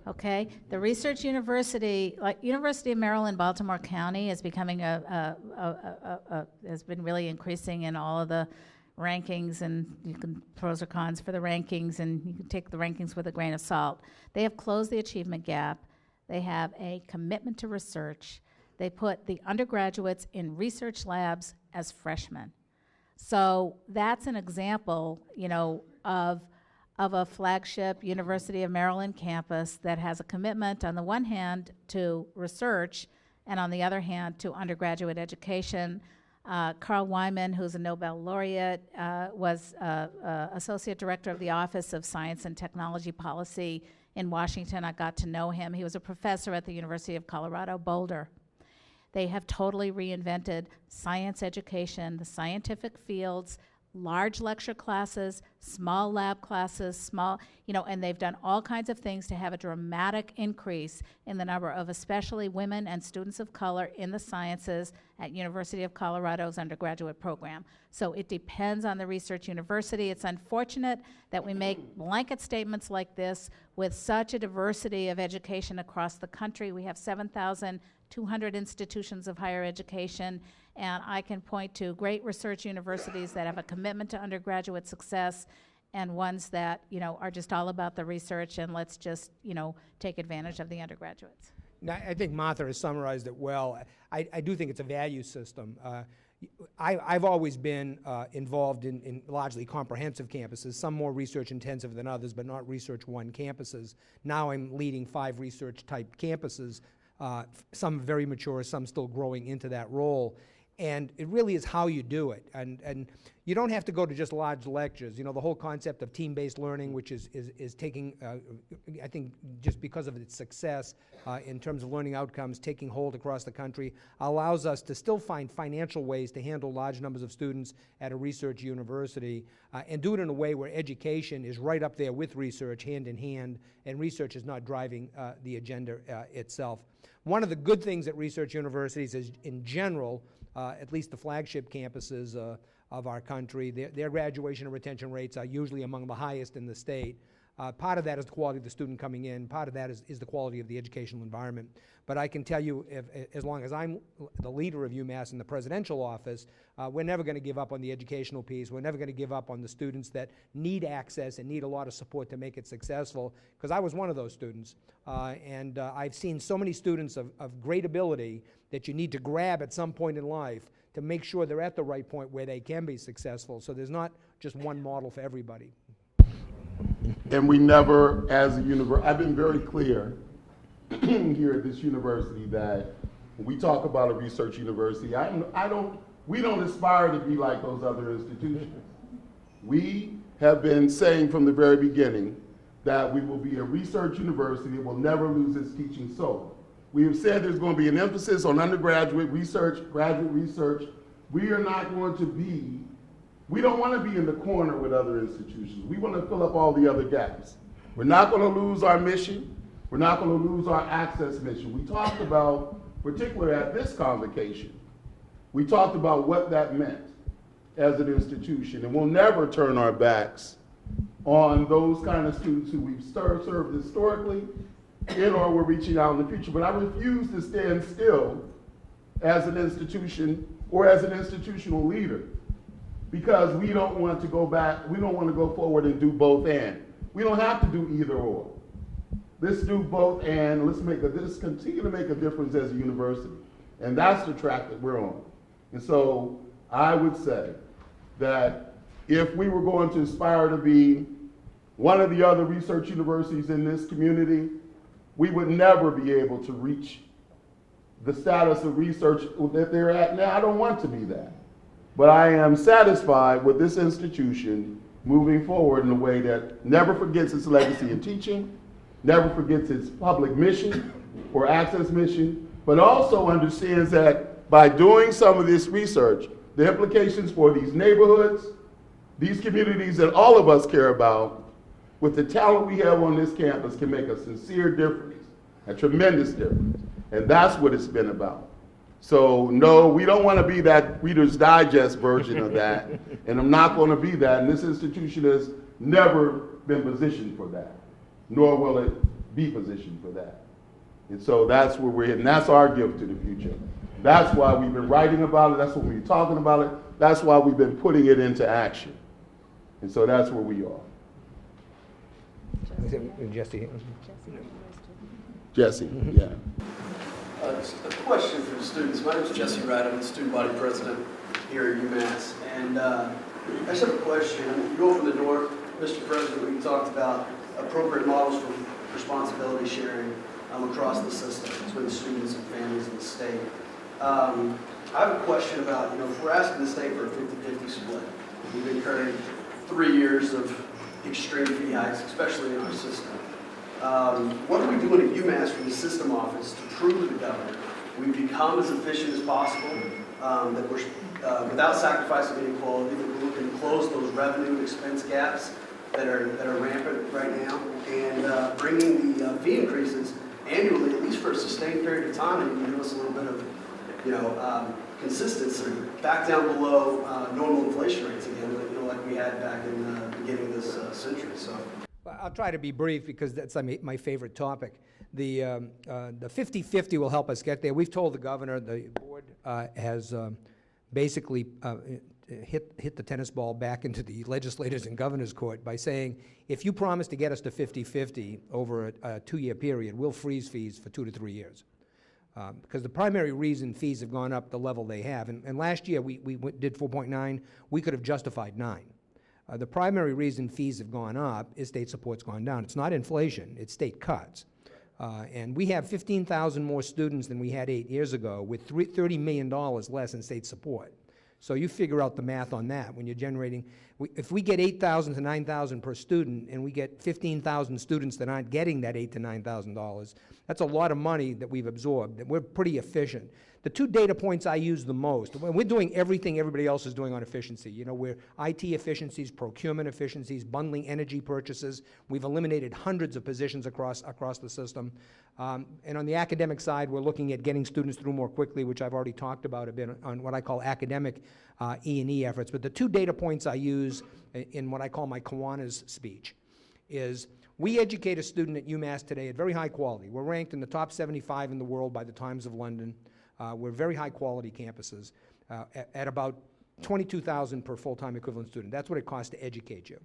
Okay, the research university, like University of Maryland, Baltimore County, is becoming has been really increasing in all of the rankings, and you can pros or cons for the rankings, and you can take the rankings with a grain of salt. They have closed the achievement gap. They have a commitment to research. They put the undergraduates in research labs as freshmen. So that's an example, of a flagship University of Maryland campus that has a commitment on the one hand to research and on the other hand to undergraduate education. Carl Wyman, who's a Nobel laureate, was Associate Director of the Office of Science and Technology Policy in Washington. I got to know him. He was a professor at the University of Colorado Boulder. They have totally reinvented science education, the scientific fields, large lecture classes, small lab classes, and they've done all kinds of things to have a dramatic increase in the number of especially women and students of color in the sciences at University of Colorado's undergraduate program. So it depends on the research university. It's unfortunate that we make blanket statements like this with such a diversity of education across the country. We have 7,200 institutions of higher education, and I can point to great research universities that have a commitment to undergraduate success and ones that, are just all about the research and let's just, take advantage of the undergraduates. Now, I think Martha has summarized it well. I do think it's a value system. I've always been involved in largely comprehensive campuses, some more research intensive than others, but not research one campuses. Now I'm leading 5 research type campuses, some very mature, some still growing into that role. And it really is how you do it. And you don't have to go to just large lectures. You know, the whole concept of team-based learning, which is taking, I think just because of its success in terms of learning outcomes, taking hold across the country, allows us to still find financial ways to handle large numbers of students at a research university and do it in a way where education is right up there with research, hand in hand, and research is not driving the agenda itself. One of the good things at research universities is, in general, at least the flagship campuses of our country, their graduation and retention rates are usually among the highest in the state. Part of that is the quality of the student coming in. Part of that is the quality of the educational environment. But I can tell you, as long as I'm the leader of UMass in the presidential office, we're never going to give up on the educational piece. We're never going to give up on the students that need access and need a lot of support to make it successful, because I was one of those students. And I've seen so many students of great ability that you need to grab at some point in life to make sure they're at the right point where they can be successful. So there's not just one model for everybody. And we never, as a university, I've been very clear here at this university that when we talk about a research university, we don't aspire to be like those other institutions. We have been saying from the very beginning that we will be a research university that will never lose its teaching soul. We have said there's going to be an emphasis on undergraduate research, graduate research. We are not going to be, we don't want to be in the corner with other institutions. We want to fill up all the other gaps. We're not going to lose our mission. We're not going to lose our access mission. We talked about, particularly at this convocation, we talked about what that meant as an institution, and we'll never turn our backs on those kind of students who we've served historically and or we're reaching out in the future. But I refuse to stand still as an institution or as an institutional leader, because we don't want to go back, we don't want to go forward and do both and. We don't have to do either or. Let's do both and let's continue to make a difference as a university. And that's the track that we're on. And so I would say that if we were going to aspire to be one of the other research universities in this community, we would never be able to reach the status of research that they're at now. I don't want to be that. But I am satisfied with this institution moving forward in a way that never forgets its legacy in teaching, never forgets its public mission or access mission, but also understands that by doing some of this research, the implications for these neighborhoods, these communities that all of us care about, with the talent we have on this campus, can make a sincere difference, a tremendous difference. And that's what it's been about. So no, we don't want to be that Reader's Digest version of that, and I'm not going to be that, and this institution has never been positioned for that, nor will it be positioned for that. And so that's where we're heading. That's our gift to the future. That's why we've been writing about it, that's why we've been talking about it, that's why we've been putting it into action. And so that's where we are. Jesse, yeah. Just a question for the students. My name is Jesse Wright. I'm the student body president here at UMass. And I just have a question. You go from the door, Mr. President, we talked about appropriate models for responsibility sharing across the system between students and families in the state. I have a question about, if we're asking the state for a 50-50 split, we've incurred 3 years of extreme fee hikes, especially in our system. What are we doing at UMass from the system office to prove to the governor we've become as efficient as possible, that we're, without sacrificing any quality, that we're looking to close those revenue and expense gaps that are rampant right now, and bringing the fee increases annually, at least for a sustained period of time, and give us a little bit of, consistency, back down below normal inflation rates again, like we had back in the beginning of this century. So. I'll try to be brief because that's my favorite topic. The 50-50 will help us get there. We've told the governor, the board has basically hit the tennis ball back into the legislators and governor's court by saying, if you promise to get us to 50-50 over a 2-year period, we'll freeze fees for 2 to 3 years. Because the primary reason fees have gone up the level they have, and last year we did 4.9, we could have justified 9. The primary reason fees have gone up is state support's gone down. It's not inflation, it's state cuts. And we have 15,000 more students than we had 8 years ago with $30 million less in state support. So you figure out the math on that when you're generating. If we get $8,000 to $9,000 per student and we get 15,000 students that aren't getting that $8,000 to $9,000, that's a lot of money that we've absorbed. We're pretty efficient. The two data points I use the most, we're doing everything everybody else is doing on efficiency. You know, we're IT efficiencies, procurement efficiencies, bundling energy purchases. We've eliminated hundreds of positions across the system. And on the academic side, we're looking at getting students through more quickly, which I've already talked about a bit on what I call academic E&E efforts. But the two data points I use in what I call my Kiwanis speech is we educate a student at UMass today at very high quality. We're ranked in the top 75 in the world by the Times of London. We're very high quality campuses at about $22,000 per full-time equivalent student. That's what it costs to educate you.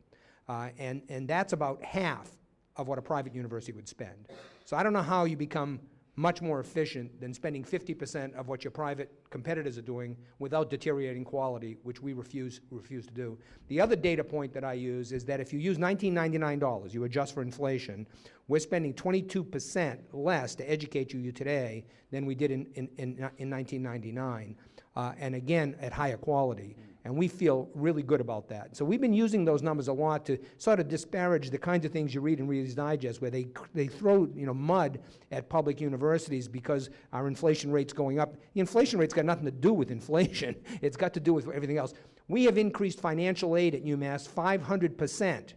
And that's about half of what a private university would spend. So I don't know how you become much more efficient than spending 50% of what your private competitors are doing without deteriorating quality, which we refuse to do. The other data point that I use is that if you use $1999, you adjust for inflation, we're spending 22% less to educate you today than we did in 1999, and again, at higher quality. And we feel really good about that. So we've been using those numbers a lot to sort of disparage the kinds of things you read in Reader's Digest, where they throw mud at public universities because our inflation rate's going up. The inflation rate's got nothing to do with inflation. It's got to do with everything else. We have increased financial aid at UMass 500%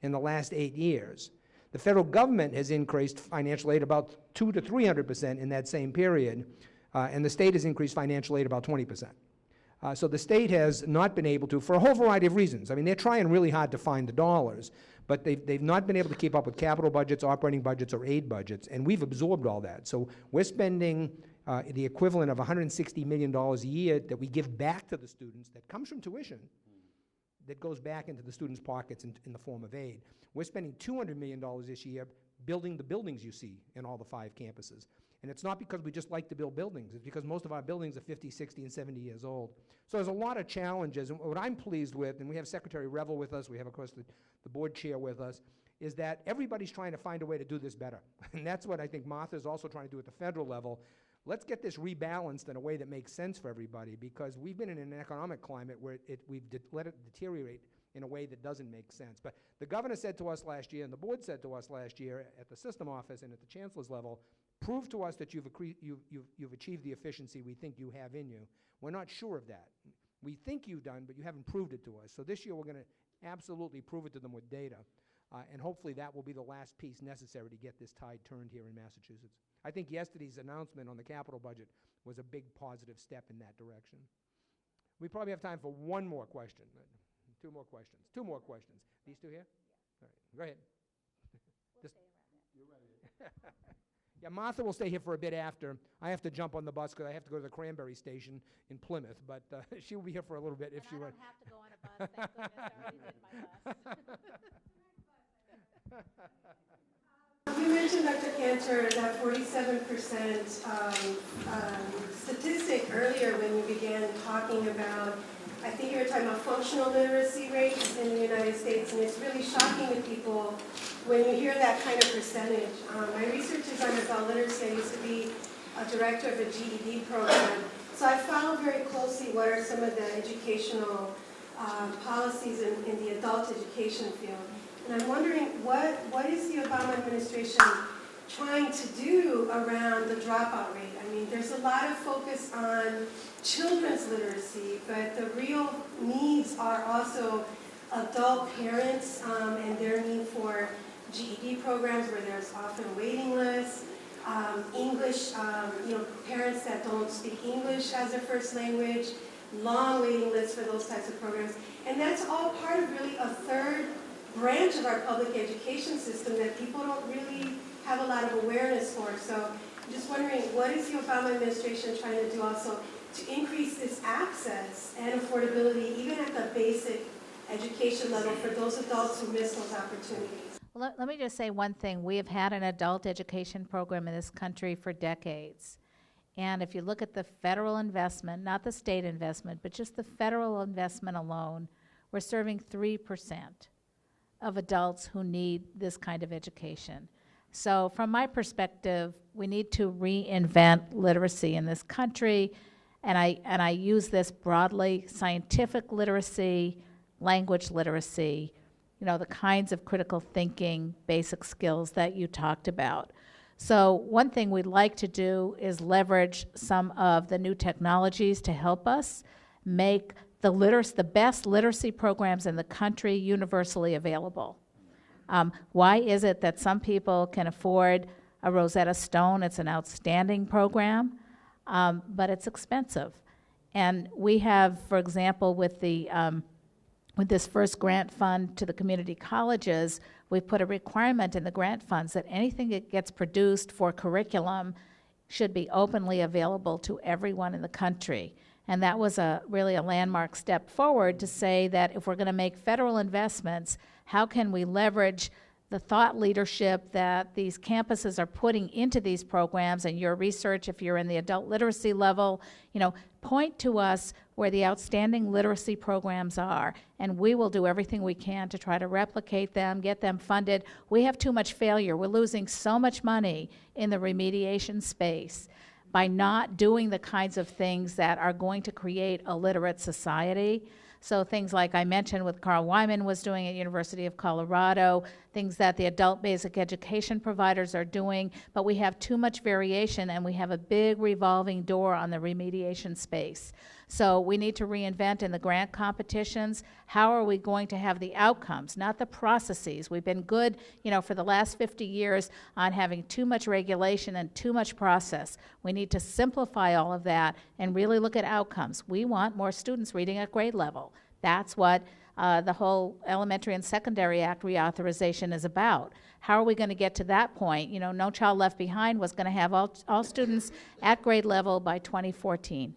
in the last 8 years. The federal government has increased financial aid about 200 to 300% in that same period, and the state has increased financial aid about 20%. So the state has not been able to, for a whole variety of reasons. I mean, they're trying really hard to find the dollars, but they've not been able to keep up with capital budgets, operating budgets, or aid budgets, and we've absorbed all that. So we're spending the equivalent of $160 million a year that we give back to the students that comes from tuition that goes back into the students' pockets in the form of aid. We're spending $200 million this year building the buildings you see in all the 5 campuses. And it's not because we just like to build buildings. It's because most of our buildings are 50, 60, and 70 years old. So there's a lot of challenges. And what I'm pleased with, and we have Secretary Revel with us, we have, of course, the board chair with us, is that everybody's trying to find a way to do this better. And that's what I think Martha's also trying to do at the federal level. Let's get this rebalanced in a way that makes sense for everybody, because we've been in an economic climate where we've let it deteriorate in a way that doesn't make sense. But the governor said to us last year, and the board said to us last year at the system office and at the chancellor's level, prove to us that you've achieved the efficiency we think you have in you. We're not sure of that. We think you've done, but you haven't proved it to us. So this year we're going to absolutely prove it to them with data. And hopefully that will be the last piece necessary to get this tide turned here in Massachusetts. I think yesterday's announcement on the capital budget was a big positive step in that direction. We probably have time for one more question. 2 more questions. 2 more questions. These 2 here? Yeah. All right. Go ahead. We'll stay around You're ready. Yeah, Martha will stay here for a bit after. I have to jump on the bus because I have to go to the Cranberry station in Plymouth, but she will be here for a little bit if she were. I don't have to go on a bus. Thank goodness I already did my bus. You mentioned, Dr. Kanter, that 47% statistic earlier when you began talking about, I think you were talking about functional literacy rates in the United States, and it's really shocking to people when you hear that kind of percentage. My research is on adult literacy. I used to be a director of a GED program. So I followed very closely what are some of the educational policies in the adult education field. And I'm wondering, what is the Obama administration trying to do around the dropout rate? I mean, there's a lot of focus on children's literacy, but the real needs are also adult parents and their need for GED programs where there's often waiting lists, English, parents that don't speak English as their first language, long waiting lists for those types of programs. And that's all part of really a third branch of our public education system that people don't really have a lot of awareness for. So I'm just wondering, what is the Obama administration trying to do also to increase this access and affordability, even at the basic education level, for those adults who miss those opportunities? Well, let me just say one thing. We have had an adult education program in this country for decades. And if you look at the federal investment, not the state investment, but just the federal investment alone, we're serving 3% of adults who need this kind of education. So from my perspective, we need to reinvent literacy in this country, and I use this broadly: scientific literacy, language literacy, you know, the kinds of critical thinking, basic skills that you talked about. So one thing we'd like to do is leverage some of the new technologies to help us make the best literacy programs in the country universally available. Why is it that some people can afford a Rosetta Stone? It's an outstanding program, but it's expensive. And we have, for example, with this first grant fund to the community colleges, we've put a requirement in the grant funds that anything that gets produced for curriculum should be openly available to everyone in the country. And that was really a landmark step forward to say that if we're going to make federal investments, how can we leverage the thought leadership that these campuses are putting into these programs, and your research, if you're in the adult literacy level, you know, point to us where the outstanding literacy programs are, and we will do everything we can to try to replicate them, get them funded. We have too much failure. We're losing so much money in the remediation space by not doing the kinds of things that are going to create a literate society. So things like I mentioned what Carl Wyman was doing at University of Colorado, things that the adult basic education providers are doing, but we have too much variation and we have a big revolving door on the remediation space. So we need to reinvent in the grant competitions. How are we going to have the outcomes, not the processes? We've been good, you know, for the last 50 years on having too much regulation and too much process. We need to simplify all of that and really look at outcomes. We want more students reading at grade level. That's what the whole Elementary and Secondary Act reauthorization is about. How are we going to get to that point? You know, No Child Left Behind was going to have all students at grade level by 2014.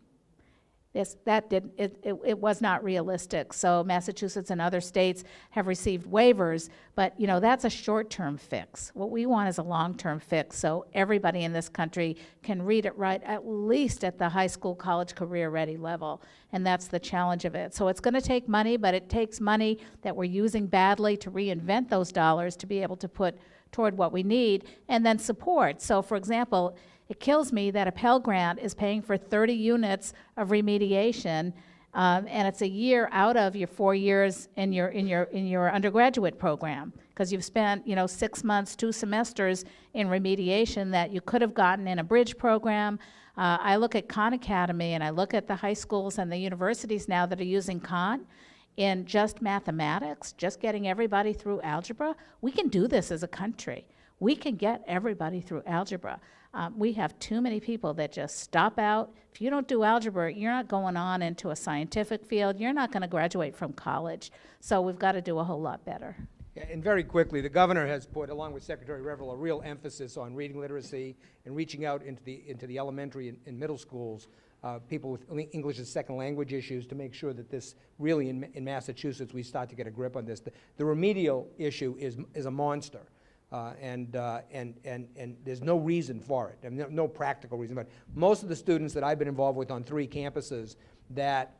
It was not realistic. So Massachusetts and other states have received waivers, but you know, that's a short-term fix. What we want is a long-term fix so everybody in this country can read it right, at least at the high school, college, career-ready level, and that's the challenge of it. So it's going to take money, but it takes money that we're using badly to reinvent those dollars to be able to put toward what we need, and then support. So for example, it kills me that a Pell Grant is paying for 30 units of remediation, and it's a year out of your 4 years in your undergraduate program, because you've spent 6 months, 2 semesters in remediation that you could have gotten in a bridge program. I look at Khan Academy and I look at the high schools and the universities now that are using Khan in just mathematics, just getting everybody through algebra. We can do this as a country. We can get everybody through algebra. We have too many people that just stop out. If you don't do algebra, you're not going on into a scientific field. You're not going to graduate from college. So we've got to do a whole lot better. Yeah, and very quickly, the governor has put, along with Secretary Revel, a real emphasis on reading literacy and reaching out into the elementary and middle schools, people with English as second language issues, to make sure that this really, in Massachusetts, we start to get a grip on this. The remedial issue is a monster. And there's no reason for it. I mean, no practical reason. But most of the students that I've been involved with on 3 campuses that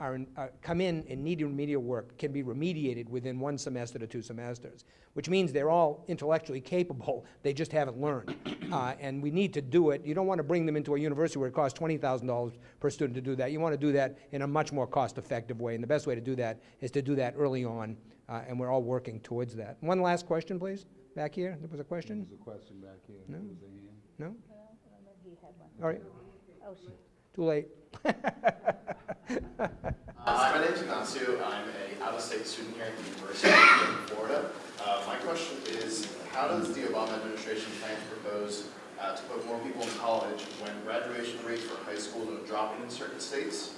come in and need remedial work can be remediated within 1 semester to 2 semesters, which means they're all intellectually capable. They just haven't learned. And we need to do it. You don't want to bring them into a university where it costs $20,000 per student to do that. You want to do that in a much more cost-effective way. And the best way to do that is to do that early on. And we're all working towards that. One last question, please. Back here, there was a question? There's a question back here. No? There was a hand. No? He had one. All right. Oh, shoot. Too late. My name is Ignacio. I'm an out-of-state student here at the University of Florida. My question is, how does the Obama administration plan to propose to put more people in college when graduation rates for high school are dropping in certain states?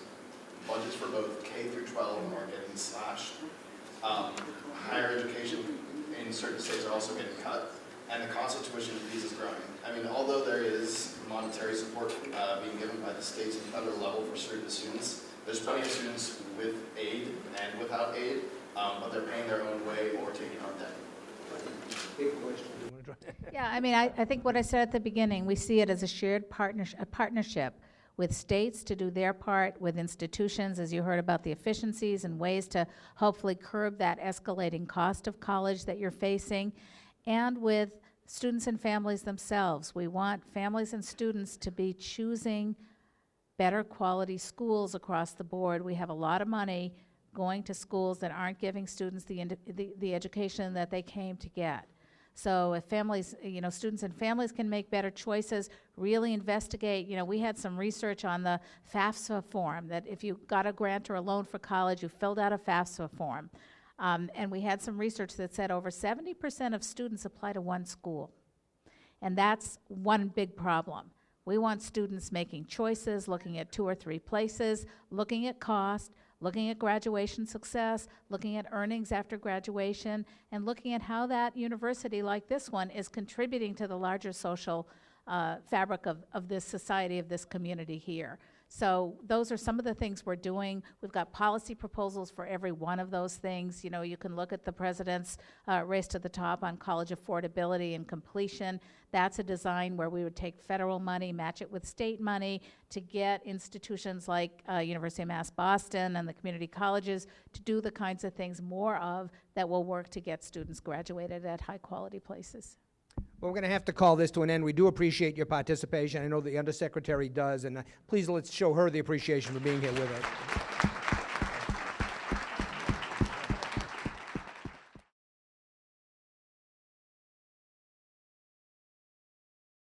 Budgets for both K through 12 are getting slashed. Higher education in certain states are also getting cut, and the cost of tuition fees is growing. I mean, although there is monetary support being given by the states and federal level for certain students, there's plenty of students with aid and without aid, but they're paying their own way or taking on debt. Big question. You want to try? Yeah, I mean, I think what I said at the beginning, we see it as a shared partnership with states to do their part, with institutions, as you heard about the efficiencies and ways to hopefully curb that escalating cost of college that you're facing, and with students and families themselves. We want families and students to be choosing better quality schools across the board. We have a lot of money going to schools that aren't giving students the education that they came to get. So if families, students and families can make better choices, really investigate. We had some research on the FAFSA form, that if you got a grant or a loan for college, you filled out a FAFSA form. And we had some research that said over 70% of students apply to one school. And that's one big problem. We want students making choices, looking at 2 or 3 places, looking at cost, looking at graduation success, looking at earnings after graduation, and looking at how that university like this one is contributing to the larger social fabric of this society, of this community here. So those are some of the things we're doing. We've got policy proposals for every one of those things. You can look at the president's race to the top on college affordability and completion. That's a design where we would take federal money, match it with state money to get institutions like University of Mass Boston and the community colleges to do the kinds of things more of that will work to get students graduated at high quality places. Well, we're going to have to call this to an end. We do appreciate your participation. I know the Undersecretary does, and please let's show her the appreciation for being here with us.